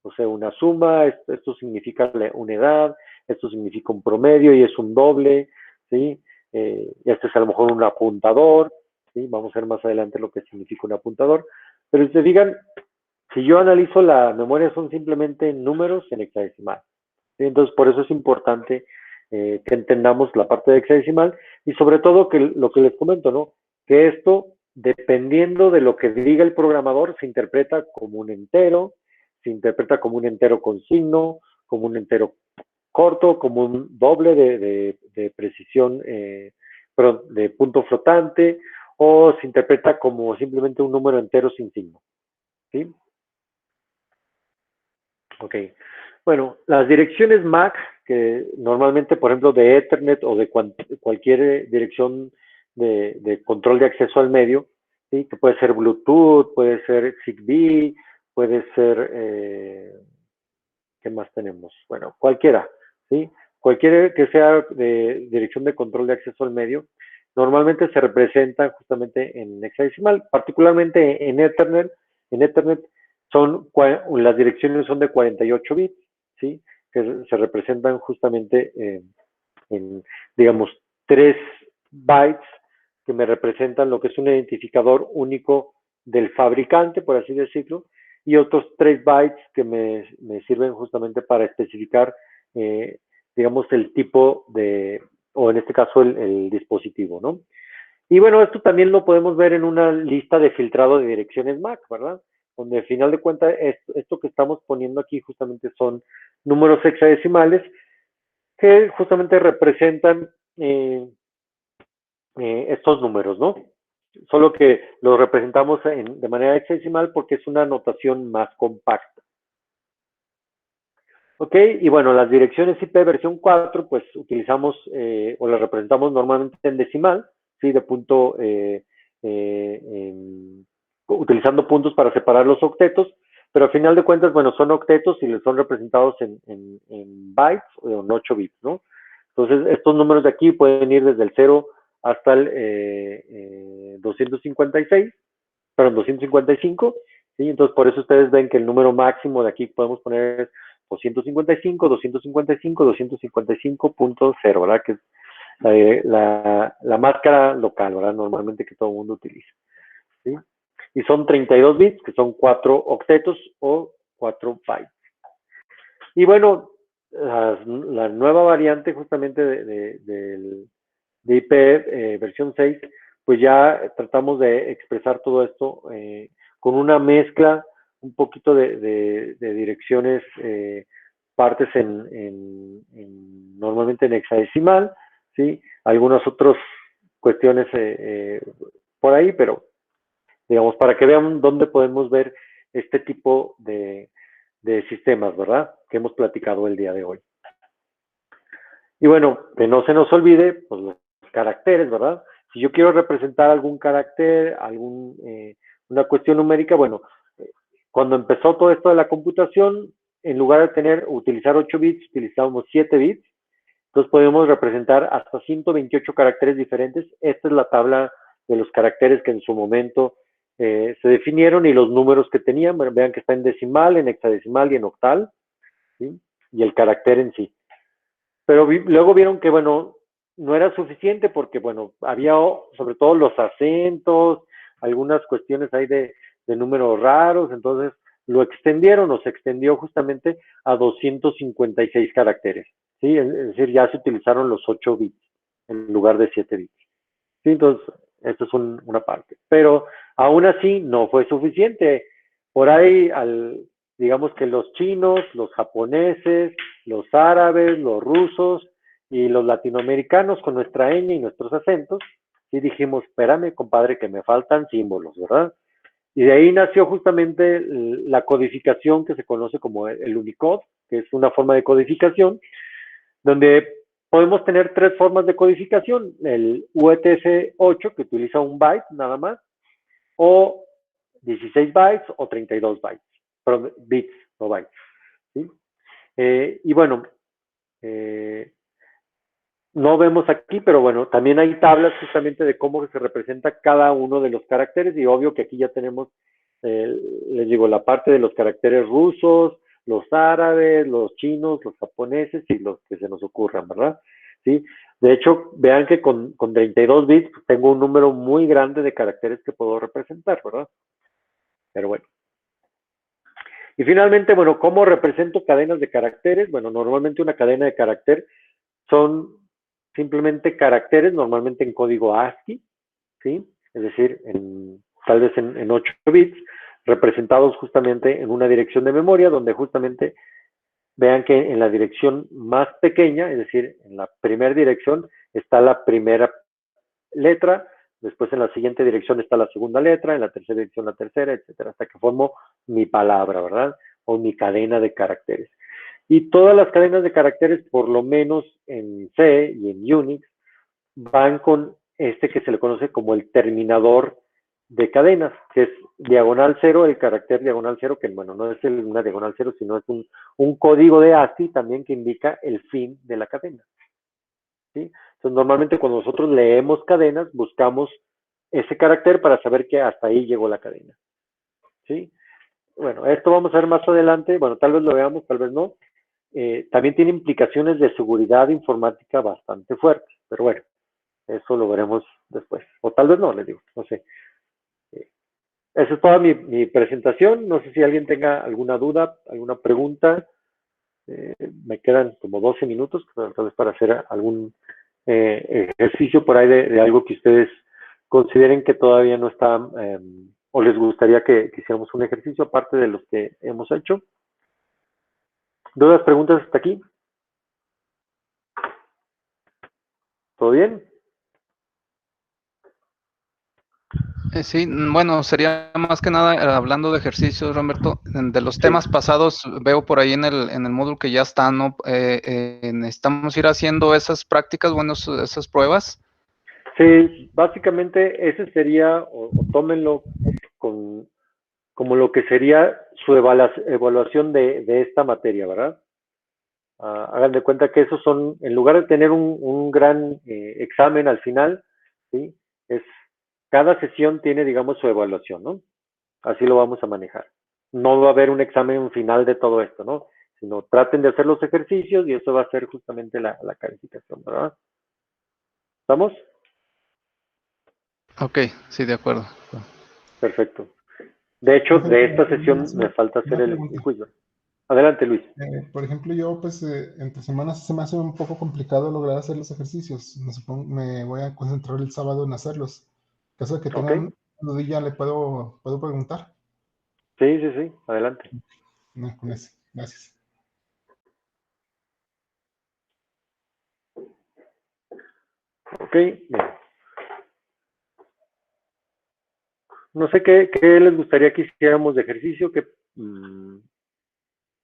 o sea, una suma, esto significa la unidad, esto significa un promedio y es un doble, ¿sí? Y este es a lo mejor un apuntador, ¿sí? Vamos a ver más adelante lo que significa un apuntador. Pero si se fijan, si yo analizo la memoria, son simplemente números en hexadecimal, ¿sí? Entonces, por eso es importante que entendamos la parte de hexadecimal y sobre todo que lo que les comento, ¿no? Que esto, dependiendo de lo que diga el programador, se interpreta como un entero, se interpreta como un entero con signo, como un entero corto, como un doble de precisión, perdón, de punto flotante, o se interpreta como simplemente un número entero sin signo, ¿sí? Ok. Bueno, las direcciones MAC, que normalmente, por ejemplo, de Ethernet o de cualquier dirección de control de acceso al medio, ¿sí? Que puede ser Bluetooth, puede ser Zigbee, puede ser, ¿qué más tenemos? Bueno, cualquiera, ¿sí? Cualquiera que sea de dirección de control de acceso al medio, normalmente se representan justamente en hexadecimal, particularmente en Ethernet. En Ethernet las direcciones son de 48 bits, ¿sí? Que se representan justamente en, digamos, 3 bytes que me representan lo que es un identificador único del fabricante, por así decirlo, y otros 3 bytes que me sirven justamente para especificar, digamos, el tipo o en este caso el dispositivo, ¿no? Y bueno, esto también lo podemos ver en una lista de filtrado de direcciones MAC, ¿verdad? Donde al final de cuentas esto que estamos poniendo aquí justamente son números hexadecimales que justamente representan estos números, ¿no? Solo que los representamos de manera hexadecimal porque es una notación más compacta. Ok, y bueno, las direcciones IP versión 4, pues utilizamos o las representamos normalmente en decimal, ¿sí? De punto, utilizando puntos para separar los octetos, pero al final de cuentas, bueno, son octetos y son representados en bytes o en 8 bits, ¿no? Entonces, estos números de aquí pueden ir desde el 0 hasta el 256, perdón, 255, ¿sí? Entonces, por eso ustedes ven que el número máximo de aquí podemos poner 255, 255, 255.0, ¿verdad? Que es la máscara local, ¿verdad? Normalmente que todo el mundo utiliza, ¿sí? Y son 32 bits, que son 4 octetos o 4 bytes. Y bueno, la nueva variante justamente de IP versión 6, pues ya tratamos de expresar todo esto con una mezcla, un poquito de direcciones, partes normalmente en hexadecimal, ¿sí? Algunas otras cuestiones por ahí, pero digamos, para que vean dónde podemos ver este tipo de sistemas, ¿verdad? Que hemos platicado el día de hoy. Y bueno, que no se nos olvide, pues los caracteres, ¿verdad? Si yo quiero representar algún carácter, una cuestión numérica, bueno, cuando empezó todo esto de la computación, en lugar de utilizar 8 bits, utilizábamos 7 bits. Entonces podemos representar hasta 128 caracteres diferentes. Esta es la tabla de los caracteres que en su momento se definieron y los números que tenían. Bueno, vean que está en decimal, en hexadecimal y en octal, ¿sí? Y el carácter en sí. Pero luego vieron que, bueno, no era suficiente porque, bueno, había sobre todo los acentos, algunas cuestiones ahí de números raros, entonces lo extendieron o se extendió justamente a 256 caracteres, ¿sí? Es decir, ya se utilizaron los 8 bits en lugar de 7 bits. ¿Sí? Entonces, Esto es una parte. Pero aún así no fue suficiente. Por ahí, digamos que los chinos, los japoneses, los árabes, los rusos y los latinoamericanos con nuestra ñ y nuestros acentos, y dijimos, espérame, compadre, que me faltan símbolos, ¿verdad? Y de ahí nació justamente la codificación que se conoce como el Unicode, que es una forma de codificación, donde podemos tener tres formas de codificación: el UTF-8, que utiliza un byte nada más, o 16 bytes o 32 bytes, perdón, bits, no bytes, ¿sí? Y bueno, no vemos aquí, pero bueno, también hay tablas justamente de cómo se representa cada uno de los caracteres, y obvio que aquí ya tenemos, les digo, la parte de los caracteres rusos, los árabes, los chinos, los japoneses y los que se nos ocurran, ¿verdad? ¿Sí? De hecho, vean que con 32 bits pues, tengo un número muy grande de caracteres que puedo representar, ¿verdad? Pero bueno. Y finalmente, bueno, ¿cómo represento cadenas de caracteres? Bueno, normalmente una cadena de carácter son simplemente caracteres, normalmente en código ASCII, ¿sí? Es decir, tal vez en 8 bits, representados justamente en una dirección de memoria, donde justamente vean que en la dirección más pequeña, es decir, en la primera dirección, está la primera letra, después en la siguiente dirección está la segunda letra, en la tercera dirección la tercera, etcétera, hasta que formo mi palabra, ¿verdad? O mi cadena de caracteres. Y todas las cadenas de caracteres, por lo menos en C y en Unix, van con que se le conoce como el terminador de cadenas, que es diagonal cero, el carácter diagonal cero, que bueno, no es una diagonal cero, sino es un código de ASCII también que indica el fin de la cadena, ¿sí? Entonces, normalmente cuando nosotros leemos cadenas, buscamos ese carácter para saber que hasta ahí llegó la cadena, ¿sí? Bueno, esto vamos a ver más adelante, bueno, tal vez lo veamos, tal vez no. También tiene implicaciones de seguridad informática bastante fuertes, pero bueno, eso lo veremos después, o tal vez no, les digo, no sé. Esa es toda mi presentación, no sé si alguien tenga alguna duda, alguna pregunta. Me quedan como 12 minutos, tal vez para hacer algún ejercicio por ahí de algo que ustedes consideren que todavía no está, o les gustaría que hiciéramos un ejercicio aparte de los que hemos hecho. ¿Dudas, preguntas hasta aquí? ¿Todo bien? Sí, bueno, sería más que nada hablando de ejercicios, Roberto, de los temas pasados, veo por ahí en el módulo que ya está, ¿no? Necesitamos ir haciendo esas prácticas, bueno, esas pruebas. Sí, básicamente ese sería, o tómenlo como lo que sería su evaluación de esta materia, ¿verdad? Hagan de cuenta que esos son, en lugar de tener un gran examen al final, ¿sí? Cada sesión tiene, digamos, su evaluación, ¿no? Así lo vamos a manejar. No va a haber un examen final de todo esto, ¿no? Sino traten de hacer los ejercicios y eso va a ser justamente la calificación, ¿verdad? ¿Estamos? Ok, sí, de acuerdo. Perfecto. De hecho, de esta sesión me falta hacer el quiz. Adelante, Luis. Por ejemplo, yo pues entre semanas se me hace un poco complicado lograr hacer los ejercicios. Me voy a concentrar el sábado en hacerlos. En caso de que tengan dudilla, le puedo preguntar. Sí, sí, sí. Adelante. No, con eso. Gracias. Ok. Bien. No sé qué les gustaría que hiciéramos de ejercicio,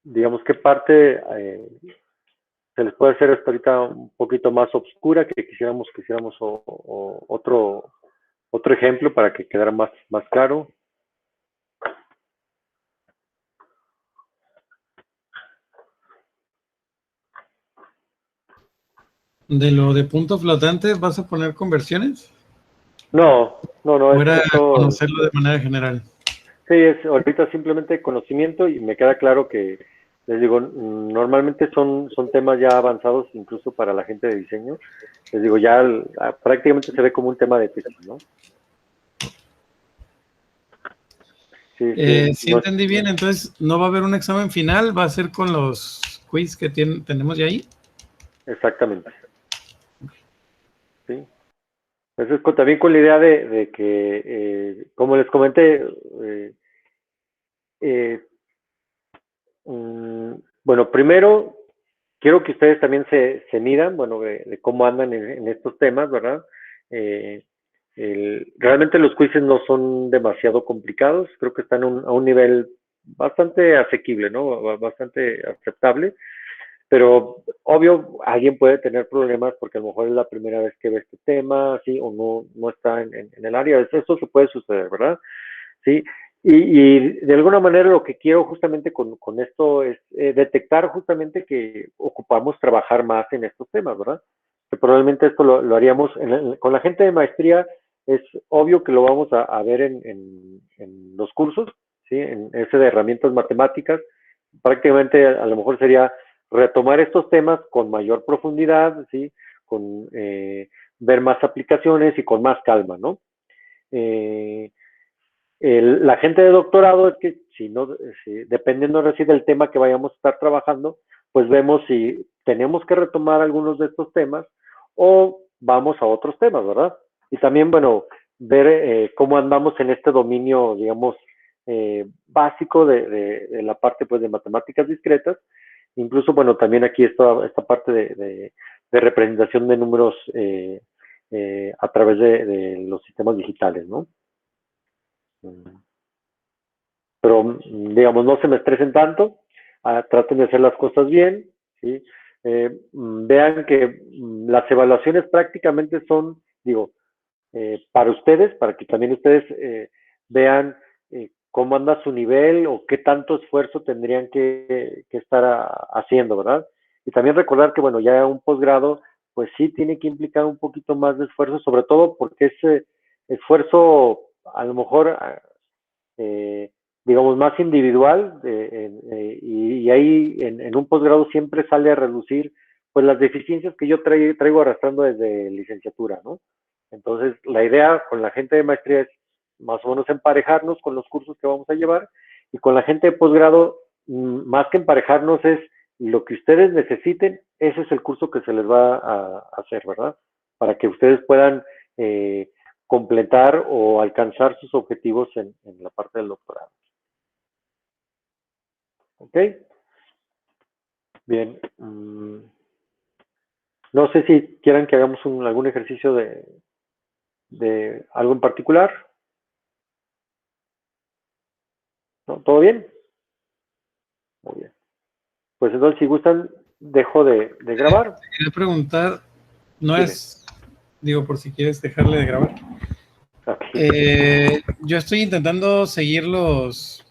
digamos, qué parte se les puede hacer hasta ahorita un poquito más oscura, que quisiéramos otro ejemplo para que quedara más claro. ¿De lo de punto flotante vas a poner conversiones? No. ¿O era conocerlo de manera general? Sí, es ahorita simplemente conocimiento y me queda claro que, les digo, normalmente son temas ya avanzados incluso para la gente de diseño. Les digo, ya prácticamente se ve como un tema de tesis, ¿no? Sí, entendí bien, entonces no va a haber un examen final, va a ser con los quiz que tenemos ya ahí. Exactamente. Sí. Entonces, también con la idea de que, como les comenté, bueno, primero, quiero que ustedes también se midan, bueno, de cómo andan en estos temas, ¿verdad? Realmente los quizzes no son demasiado complicados, creo que están a un nivel bastante asequible, ¿no? Bastante aceptable. Pero obvio, alguien puede tener problemas porque a lo mejor es la primera vez que ve este tema, ¿sí? O no está en el área. Eso se puede suceder, ¿verdad? ¿Sí? Y de alguna manera lo que quiero justamente con esto es detectar justamente que ocupamos trabajar más en estos temas, ¿verdad? Que probablemente esto lo haríamos con la gente de maestría, es obvio que lo vamos a ver en los cursos, ¿sí? En ese de herramientas matemáticas. Prácticamente a lo mejor sería retomar estos temas con mayor profundidad, ¿sí? Con ver más aplicaciones y con más calma, ¿no? La gente de doctorado es que dependiendo del tema que vayamos a estar trabajando, pues vemos si tenemos que retomar algunos de estos temas o vamos a otros temas, ¿verdad? Y también, bueno, ver cómo andamos en este dominio, digamos, básico de la parte, pues, de matemáticas discretas. Incluso, bueno, también aquí esta parte de representación de números a través de los sistemas digitales, ¿no? Pero, digamos, no se me estresen tanto, traten de hacer las cosas bien, ¿sí? Vean que las evaluaciones prácticamente son, digo, para ustedes, para que también ustedes vean cómo anda su nivel o qué tanto esfuerzo tendrían que estar haciendo, ¿verdad? Y también recordar que, bueno, ya un posgrado, pues sí tiene que implicar un poquito más de esfuerzo, sobre todo porque ese esfuerzo a lo mejor digamos, más individual, y ahí en un posgrado siempre sale a relucir pues las deficiencias que yo traigo arrastrando desde licenciatura, ¿no? Entonces, la idea con la gente de maestría es más o menos emparejarnos con los cursos que vamos a llevar, y con la gente de posgrado, más que emparejarnos es lo que ustedes necesiten, ese es el curso que se les va a hacer, ¿verdad? Para que ustedes puedan completar o alcanzar sus objetivos en la parte del doctorado. ¿Ok? Bien. No sé si quieran que hagamos algún ejercicio de algo en particular. ¿No? ¿Todo bien? Muy bien. Pues entonces, si gustan, dejo de grabar. Quería preguntar, no Dime. es, digo, por si quieres dejarle de grabar. Ok. Yo estoy intentando seguir los